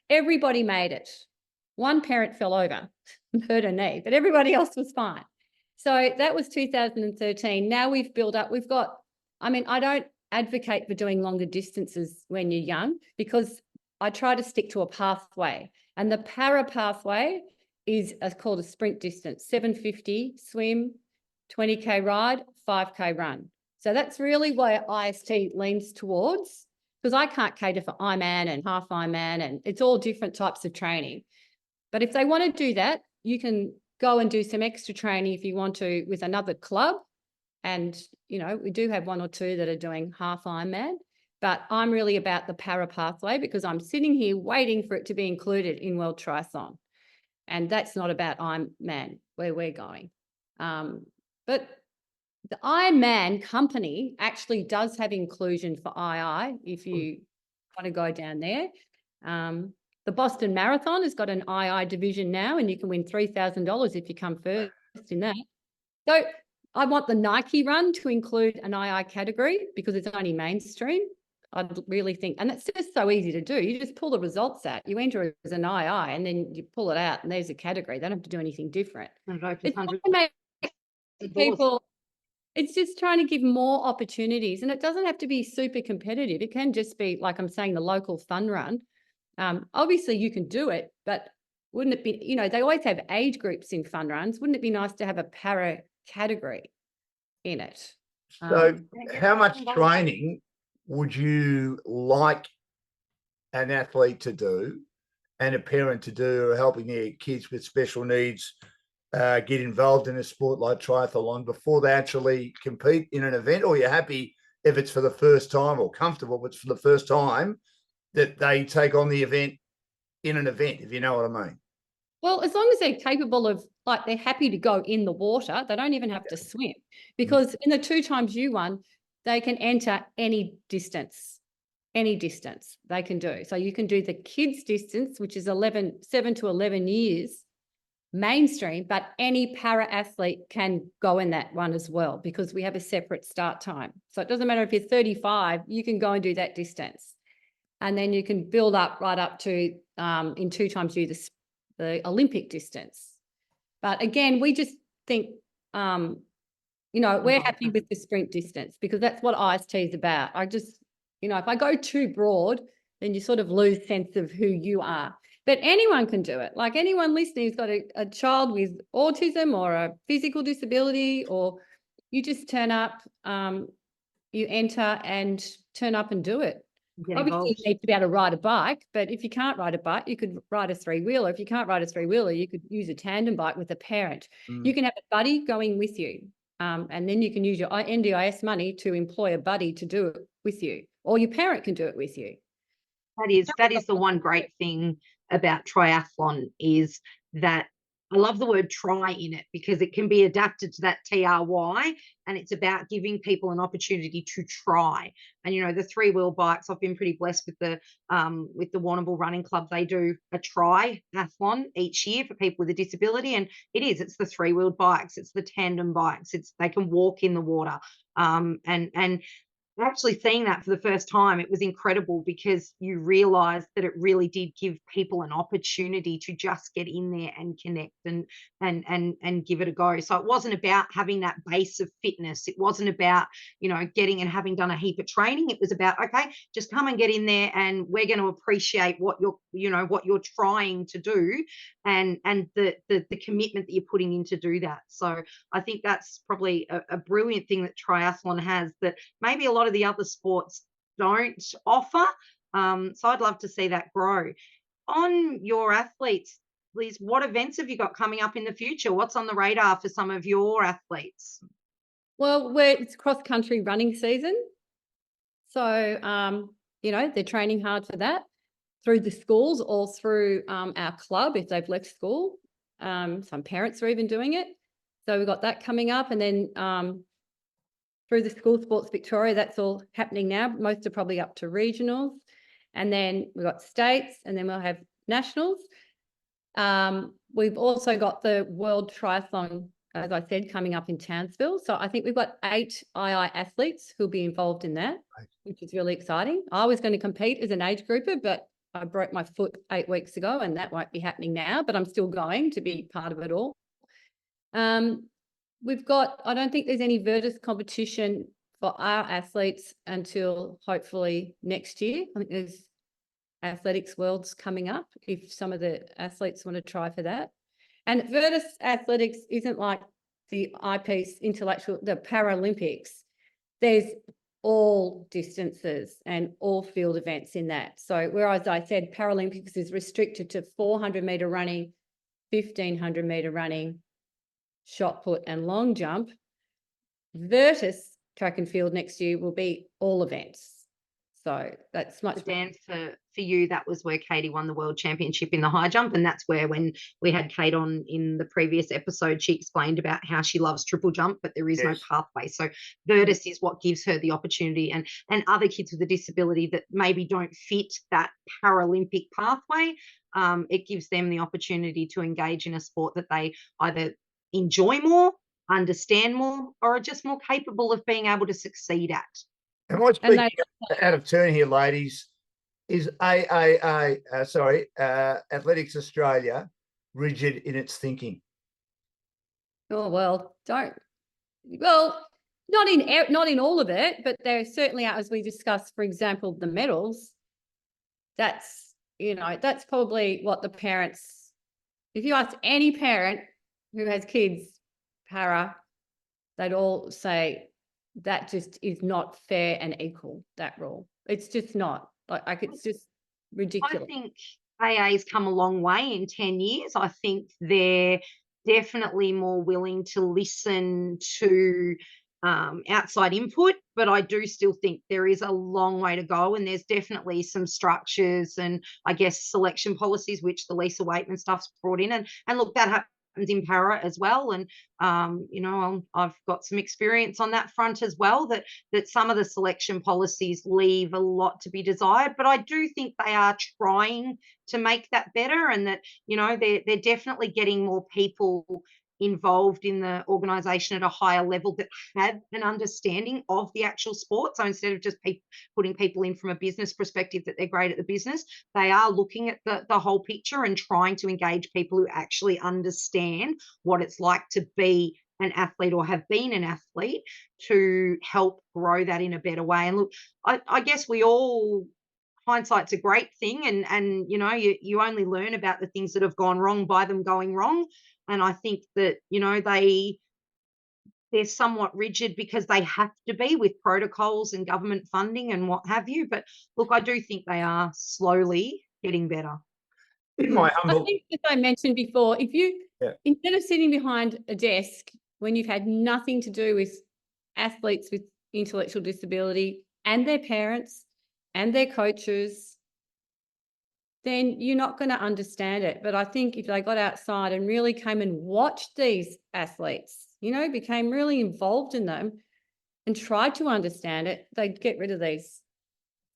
S3: everybody made it. One parent fell over and hurt her knee, but everybody else was fine. So that was 2013. Now we've built up, I don't advocate for doing longer distances when you're young, because I try to stick to a pathway, and the para pathway is called a sprint distance, 750 swim, 20K ride, 5K run. So that's really where IST leans towards, because I can't cater for Ironman and half Ironman, and it's all different types of training. But if they want to do that, you can go and do some extra training if you want to with another club. And, we do have 1 or 2 that are doing half Ironman, but I'm really about the para pathway, because I'm sitting here waiting for it to be included in World Triathlon. And that's not about Ironman, where we're going. But the Ironman company actually does have inclusion for II if you want to go down there. The Boston Marathon has got an II division now, and you can win $3,000 if you come first in that. So I want the Nike run to include an II category, because it's only mainstream. I really think, and it's just so easy to do. You just pull the results out. You enter it as an II, and then you pull it out, and there's a category. They don't have to do anything different. It's just trying to give more opportunities, and it doesn't have to be super competitive. It can just be, like I'm saying, the local fun run. Obviously, you can do it, but wouldn't it be? They always have age groups in fun runs. Wouldn't it be nice to have a para category in it?
S1: So, how much training would you like an athlete to do and a parent to do, helping their kids with special needs get involved in a sport like triathlon before they actually compete in an event? Or you're happy if it's for the first time, or comfortable if it's for the first time that they take on the event in an event, if you know what I mean?
S3: Well, as long as they're capable of, like, they're happy to go in the water, they don't even have to swim, because in the 2x1, they can enter any distance they can do. So you can do the kids distance, which is 7 to 11 years mainstream, but any para athlete can go in that one as well, because we have a separate start time. So it doesn't matter if you're 35, you can go and do that distance. And then you can build up right up to in 2x the Olympic distance. But again, we just think, we're happy with the sprint distance, because that's what IST is about. I just, if I go too broad, then you sort of lose sense of who you are. But anyone can do it. Like, anyone listening who's got a child with autism or a physical disability, or you just turn up, you enter and turn up and do it. Obviously, you need to be able to ride a bike, but if you can't ride a bike, you could ride a three-wheeler. If you can't ride a three-wheeler, you could use a tandem bike with a parent. You can have a buddy going with you, and then you can use your NDIS money to employ a buddy to do it with you, or your parent can do it with you.
S2: That is the one great thing about triathlon, is that I love the word try in it, because it can be adapted to that TRY, and it's about giving people an opportunity to try. And, the three-wheel bikes, I've been pretty blessed with the Warrnambool Running Club. They do a triathlon each year for people with a disability, and it's the three-wheeled bikes, it's the tandem bikes, they can walk in the water. And actually seeing that for the first time, it was incredible, because you realize that it really did give people an opportunity to just get in there and connect and give it a go. So it wasn't about having that base of fitness. It wasn't about, getting and having done a heap of training. It was about, okay, just come and get in there, and we're going to appreciate what you're trying to do, and the commitment that you're putting in to do that. So I think that's probably a brilliant thing that triathlon has, that maybe a lot of the other sports don't offer. So I'd love to see that grow. On your athletes, Liz, what events have you got coming up in the future? What's on the radar for some of your athletes?
S3: Well, it's cross-country running season. So, they're training hard for that through the schools, or through our club if they've left school. Some parents are even doing it. So we've got that coming up. And then through the School Sports Victoria, that's all happening now. Most are probably up to regionals. And then we've got states, and then we'll have nationals. We've also got the World Triathlon, as I said, coming up in Townsville. So I think we've got 8 II athletes who'll be involved in that, which is really exciting. I was going to compete as an age grouper, but I broke my foot 8 weeks ago, and that won't be happening now, but I'm still going to be part of it all. I don't think there's any Virtus competition for our athletes until hopefully next year. I think there's Athletics Worlds coming up, if some of the athletes want to try for that. And Virtus Athletics isn't like the eyepiece the Paralympics. There's all distances and all field events in that. So whereas I said Paralympics is restricted to 400-metre running, 1,500-metre running, shot put and long jump, Virtus track and field next year will be all events. So that's much.
S2: Dan, for you, that was where Katie won the world championship in the high jump, and that's where, when we had Kate on in the previous episode, she explained about how she loves triple jump, but there is no pathway. So Virtus is what gives her the opportunity, and other kids with a disability that maybe don't fit that Paralympic pathway, it gives them the opportunity to engage in a sport that they either enjoy more, understand more, or are just more capable of being able to succeed at.
S1: Am I speaking out of turn here, ladies? Is Athletics Australia rigid in its thinking?
S3: Oh, well, not in all of it, but there certainly are, as we discussed, for example, the medals. That's probably what the parents, if you ask any parent who has kids para, they'd all say that just is not fair and equal, that rule. It's just not. Like it's just ridiculous.
S2: AA's come a long way in 10 years. I think they're definitely more willing to listen to outside input, but I do still think there is a long way to go, and there's definitely some structures and I guess selection policies which the Lisa Waitman stuff's brought in, and look, that happens in para as well, and I've got some experience on that front as well, that some of the selection policies leave a lot to be desired, but I do think they are trying to make that better, and that they're definitely getting more people involved in the organisation at a higher level that have an understanding of the actual sport. So instead of just putting people in from a business perspective that they're great at the business, they are looking at the whole picture and trying to engage people who actually understand what it's like to be an athlete or have been an athlete, to help grow that in a better way. And look, I guess we all, hindsight's a great thing, and you only learn about the things that have gone wrong by them going wrong. And I think that they're somewhat rigid because they have to be, with protocols and government funding and what have you. But look, I do think they are slowly getting better.
S1: In my
S3: I
S1: humble,
S3: think, as I mentioned before, if you,
S1: Yeah.
S3: instead of sitting behind a desk when you've had nothing to do with athletes with intellectual disability and their parents and their coaches, then you're not going to understand it. But I think if they got outside and really came and watched these athletes, became really involved in them and tried to understand it, they'd get rid of these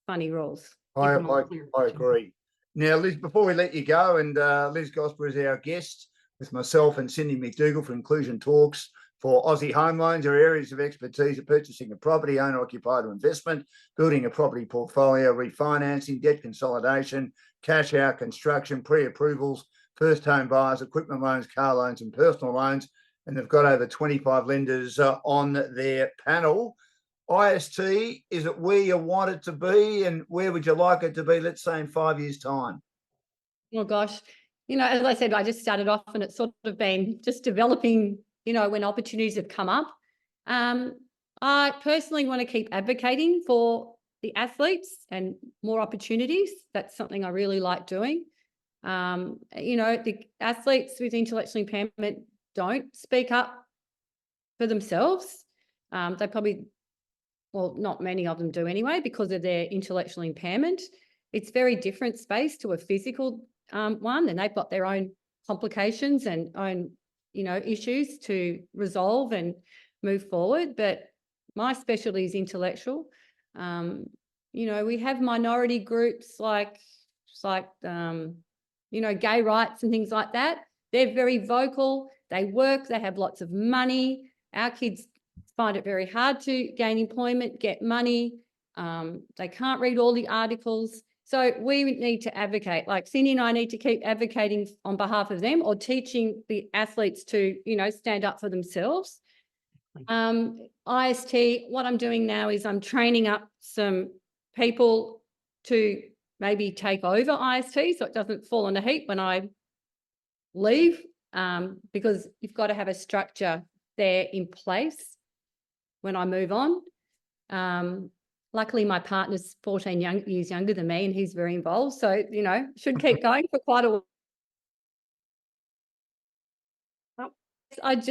S3: funny rules.
S1: I
S2: Give them a clear
S1: agree. Now, Liz, before we let you go, and Liz Gosper is our guest with myself and Cindy McDougall for Inclusion Talks for Aussie Home Loans. Our areas of expertise are purchasing a property, owner-occupied or investment, building a property portfolio, refinancing, debt consolidation, cash out, construction, pre-approvals, first home buyers, equipment loans, car loans and personal loans. And they've got over 25 lenders on their panel. IST, is it where you want it to be, and where would you like it to be, let's say, in 5 years' time?
S3: Oh gosh, as I said, I just started off and it's sort of been just developing, when opportunities have come up. I personally want to keep advocating for the athletes and more opportunities. That's something I really like doing. The athletes with intellectual impairment don't speak up for themselves. They probably, well, not many of them do anyway, because of their intellectual impairment. It's very different space to a physical one, and they've got their own complications and own, issues to resolve and move forward. But my specialty is intellectual. We have minority groups like gay rights and things like that. They're very vocal. They work. They have lots of money. Our kids find it very hard to gain employment, get money. They can't read all the articles. So we need to advocate, like Cindy and I need to keep advocating on behalf of them, or teaching the athletes to, stand up for themselves. IST, what I'm doing now is I'm training up some people to maybe take over IST so it doesn't fall in a heap when I leave, because you've got to have a structure there in place when I move on. Luckily, my partner's 14 years younger than me and he's very involved. So, should keep going for quite a while. I'd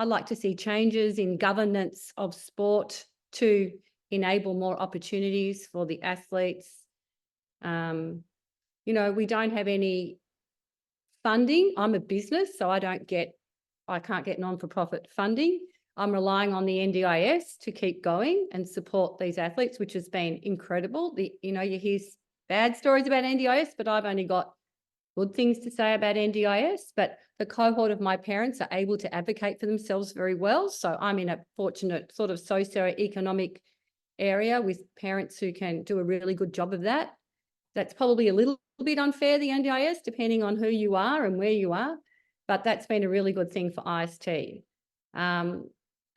S3: like to see changes in governance of sport to enable more opportunities for the athletes. We don't have any funding. I'm a business, so I can't get non-for-profit funding. I'm relying on the NDIS to keep going and support these athletes, which has been incredible. You hear bad stories about NDIS, but I've only got good things to say about NDIS. But the cohort of my parents are able to advocate for themselves very well. So I'm in a fortunate sort of socio-economic area with parents who can do a really good job of that. That's probably a little bit unfair, the NDIS, depending on who you are and where you are. But that's been a really good thing for IST.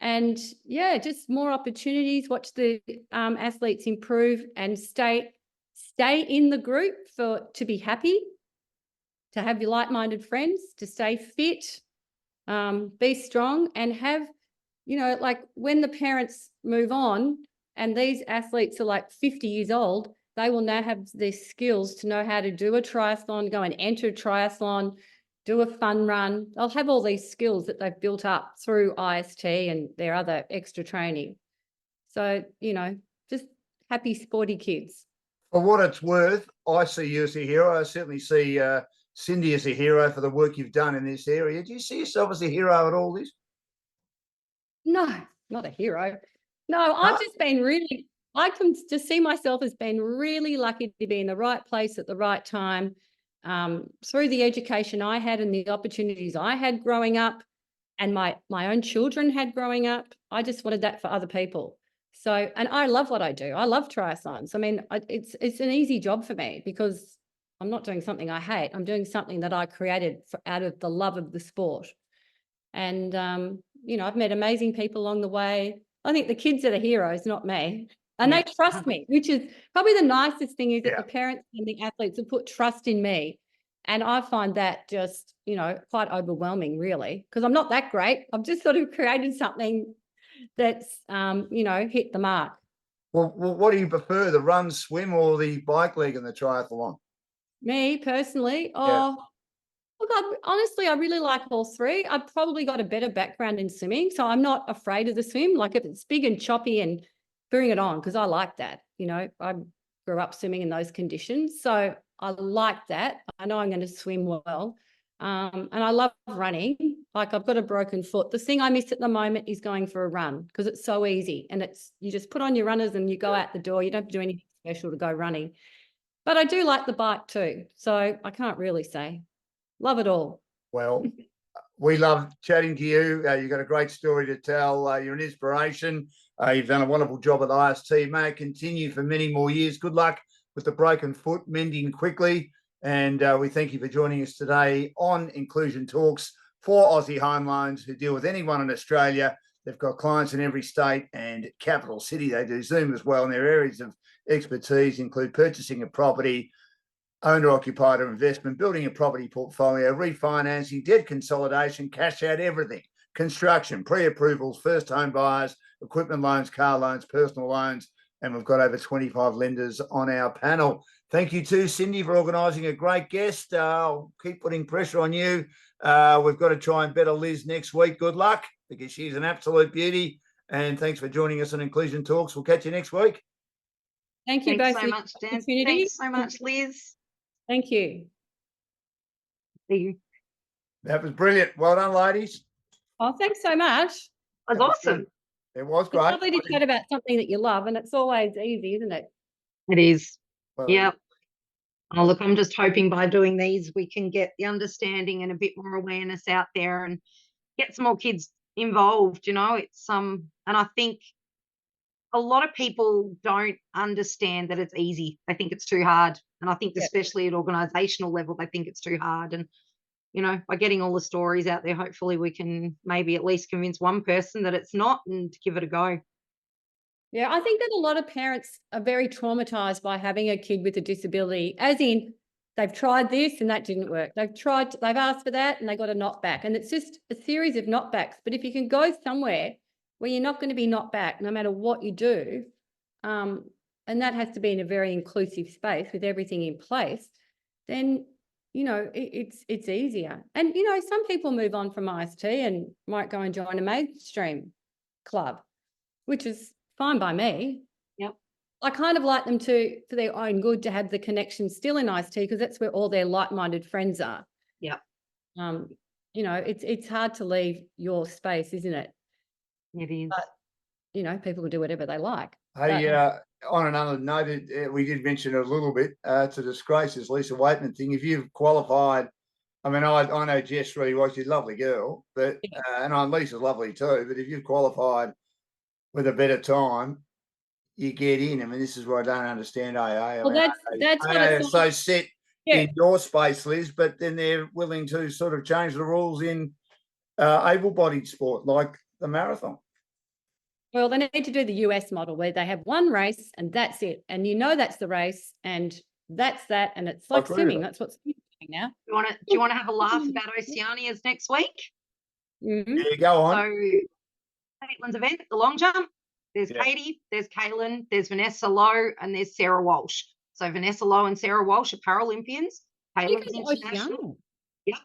S3: And yeah, just more opportunities, watch the athletes improve and stay in the group to be happy, to have your like-minded friends, to stay fit, be strong, and have, like when the parents move on and these athletes are like 50 years old, they will now have the skills to know how to do a triathlon, go and enter a triathlon, do a fun run. They'll have all these skills that they've built up through IST and their other extra training. So, just happy, sporty kids.
S1: For what it's worth, I see you as a hero. I certainly see Cindy as a hero for the work you've done in this area. Do you see yourself as a hero at all this?
S3: No, not a hero. No, I've just been really, I can just see myself as being really lucky to be in the right place at the right time, through the education I had and the opportunities I had growing up and my own children had growing up. I just wanted that for other people. So, and I love what I do. I love triathlons. I mean, it's an easy job for me because I'm not doing something I hate. I'm doing something that I created out of the love of the sport. And, I've met amazing people along the way. I think the kids are the heroes, not me. And they trust me, which is probably the nicest thing, is that the parents and the athletes have put trust in me. And I find that just, quite overwhelming, really, because I'm not that great. I've just sort of created something that's, hit the mark.
S1: Well, what do you prefer, the run, swim, or the bike leg in the triathlon?
S3: Me personally, look, honestly, I really like all three. I've probably got a better background in swimming, so I'm not afraid of the swim. Like if it's big and choppy, and bring it on, because I like that. I grew up swimming in those conditions, so I like that. I know I'm going to swim well. And I love running. Like I've got a broken foot. The thing I miss at the moment is going for a run, because it's so easy, and you just put on your runners and you go out the door. You don't have to do anything special to go running. But I do like the bike too, so I can't really say. Love it all.
S1: Well, we love chatting to you. You've got a great story to tell. You're an inspiration. You've done a wonderful job at IST. May it continue for many more years. Good luck with the broken foot, mending quickly. And we thank you for joining us today on Inclusion Talks for Aussie Home Loans, who deal with anyone in Australia. They've got clients in every state and capital city. They do Zoom as well, and their areas of expertise include purchasing a property, owner-occupied investment, building a property portfolio, refinancing, debt consolidation, cash out, everything, construction, pre-approvals, first home buyers, equipment loans, car loans, personal loans, and we've got over 25 lenders on our panel. Thank you too, Cindy, for organising a great guest. I'll keep putting pressure on you. We've got to try and better Liz next week. Good luck, because she's an absolute beauty. And thanks for joining us on Inclusion Talks. We'll catch you next week.
S3: Thank you
S2: Thanks
S3: both
S2: so much, Dan.
S3: opportunity.
S2: Thanks so much, Liz.
S3: Thank you.
S2: See you.
S1: That was brilliant. Well done, ladies.
S3: Oh, thanks so much.
S2: That was awesome.
S1: It was
S3: It's
S1: great.
S3: lovely to chat about something that you love, and it's always easy, isn't it?
S2: It is.
S1: Well,
S2: Yep. Oh, look, I'm just hoping by doing these we can get the understanding and a bit more awareness out there and get some more kids involved. It's and I think a lot of people don't understand that it's easy. They think it's too hard. And I think especially at organisational level, they think it's too hard. And, by getting all the stories out there, hopefully we can maybe at least convince one person that it's not and give it a go.
S3: Yeah, I think that a lot of parents are very traumatised by having a kid with a disability, as in they've tried this and that didn't work. They've asked for that and they got a knockback. And it's just a series of knockbacks. But if you can go somewhere where you're not going to be knocked back no matter what you do, and that has to be in a very inclusive space with everything in place, then, it's easier. And, some people move on from IST and might go and join a mainstream club, which is fine by me.
S2: Yep.
S3: I kind of like them for their own good, to have the connection still in IST, because that's where all their like-minded friends are.
S2: Yep.
S3: It's hard to leave your space, isn't it?
S2: It is.
S3: But, people can do whatever they like.
S1: Hey, on another note, we did mention it a little bit. It's a disgrace, this Lisa Waitman thing. If you've qualified, I mean, I know Jess really was. She's a lovely girl, but and Lisa's lovely too. But if you've qualified with a better time, you get in. I mean, this is what I don't understand AA.
S3: Well, that's what it's
S1: so set in your space, Liz, but then they're willing to sort of change the rules in able-bodied sport like the marathon.
S3: Well, they need to do the US model, where they have one race and that's it. And that's the race and that's that. And it's like swimming. That's what swimming's doing now.
S2: Do you want to have a laugh about Oceania's next week?
S3: Mm-hmm.
S1: Yeah, go on.
S2: So Caitlin's event, the long jump. There's Katie, there's Kaylin, there's Vanessa Lowe, and there's Sarah Walsh. So Vanessa Lowe and Sarah Walsh are Paralympians. Caleb's international. Yep.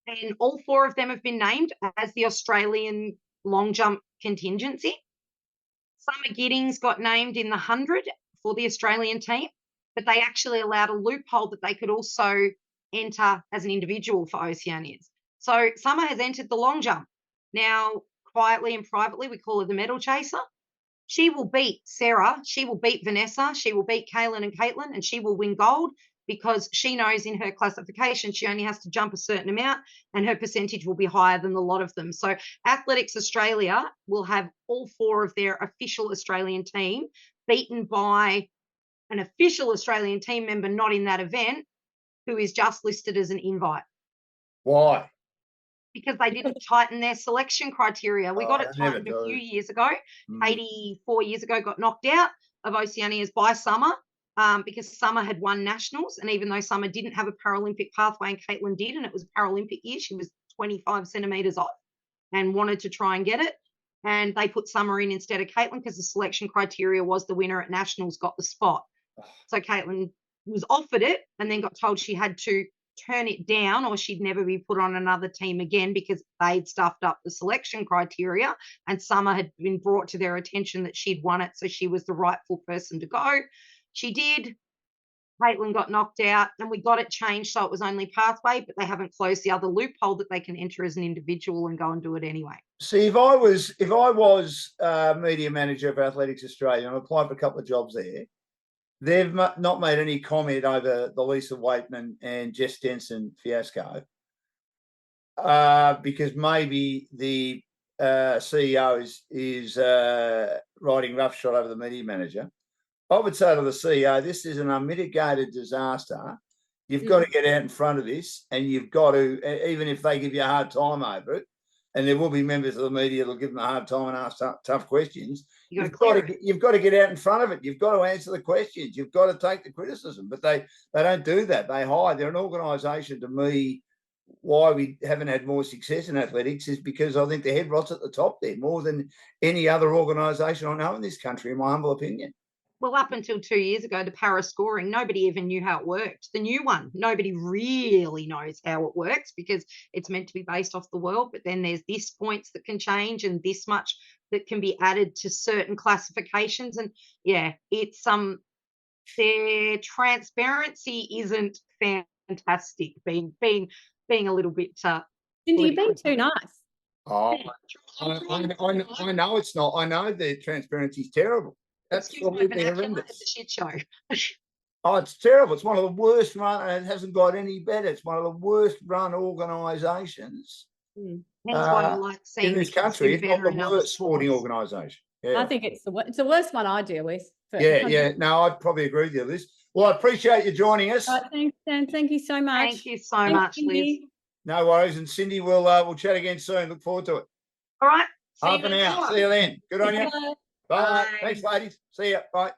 S2: And all 4 of them have been named as the Australian long jump contingency. Summer Giddings got named in the 100 for the Australian team, but they actually allowed a loophole that they could also enter as an individual for Oceanians. So Summer has entered the long jump. Now, quietly and privately, we call her the medal chaser. She will beat Sarah, she will beat Vanessa, she will beat Kaylin and Caitlin, and she will win gold because she knows in her classification she only has to jump a certain amount and her percentage will be higher than the lot of them. So Athletics Australia will have all 4 of their official Australian team beaten by an official Australian team member not in that event who is just listed as an invite.
S1: Why?
S2: Because they didn't tighten their selection criteria. We got it tightened a few years ago. 84 years ago, got knocked out of Oceanias by Summer because Summer had won nationals. And even though Summer didn't have a Paralympic pathway and Caitlin did, and it was Paralympic year, she was 25 centimetres off and wanted to try and get it. And they put Summer in instead of Caitlin because the selection criteria was the winner at nationals got the spot. So Caitlin was offered it and then got told she had to turn it down or she'd never be put on another team again because they'd stuffed up the selection criteria and Summer had been brought to their attention that she'd won it, so she was the rightful person to go. She did. Caitlin got knocked out and we got it changed so it was only pathway, but they haven't closed the other loophole that they can enter as an individual and go and do it anyway.
S1: See, if I was media manager of Athletics Australia and I applied for a couple of jobs there, they've not made any comment over the Lisa Waitman and Jess Stenson fiasco because maybe the CEO is riding roughshod over the media manager. I would say to the CEO, this is an unmitigated disaster. You've got to get out in front of this and you've got to, even if they give you a hard time over it, and there will be members of the media that'll give them a hard time and ask tough questions. You've got to get out in front of it. You've got to answer the questions. You've got to take the criticism. But they don't do that. They hide. They're an organisation, to me, why we haven't had more success in athletics is because I think the head rots at the top there more than any other organisation I know in this country, in my humble opinion.
S2: Well, up until 2 years ago, the para scoring, nobody even knew how it worked. The new one, nobody really knows how it works because it's meant to be based off the world. But then there's this points that can change and this much that can be added to certain classifications. And yeah, it's their transparency isn't fantastic. Being a little bit.
S3: Cindy, you've been too nice.
S1: Oh, I know it's not. I know the transparency is terrible. Absolutely horrendous.
S2: It's a shit show.
S1: Oh, it's terrible. It's one of the worst run, and it hasn't got any better. It's one of the worst run organisations
S2: Hence why I like seeing
S1: in this country. It's not the worst sporting organisation. Yeah.
S3: I think it's the worst one I deal with.
S1: Yeah. No, I'd probably agree with you, Liz. Well, I appreciate you joining us.
S3: Thanks, Dan. Thank you so much.
S2: Thank you so much, Liz.
S1: No worries. And Cindy, we'll chat again soon. Look forward to it.
S2: All right.
S1: Half an hour. See you then. Good on you. Bye.
S2: Bye.
S1: Thanks, ladies. See ya. Bye.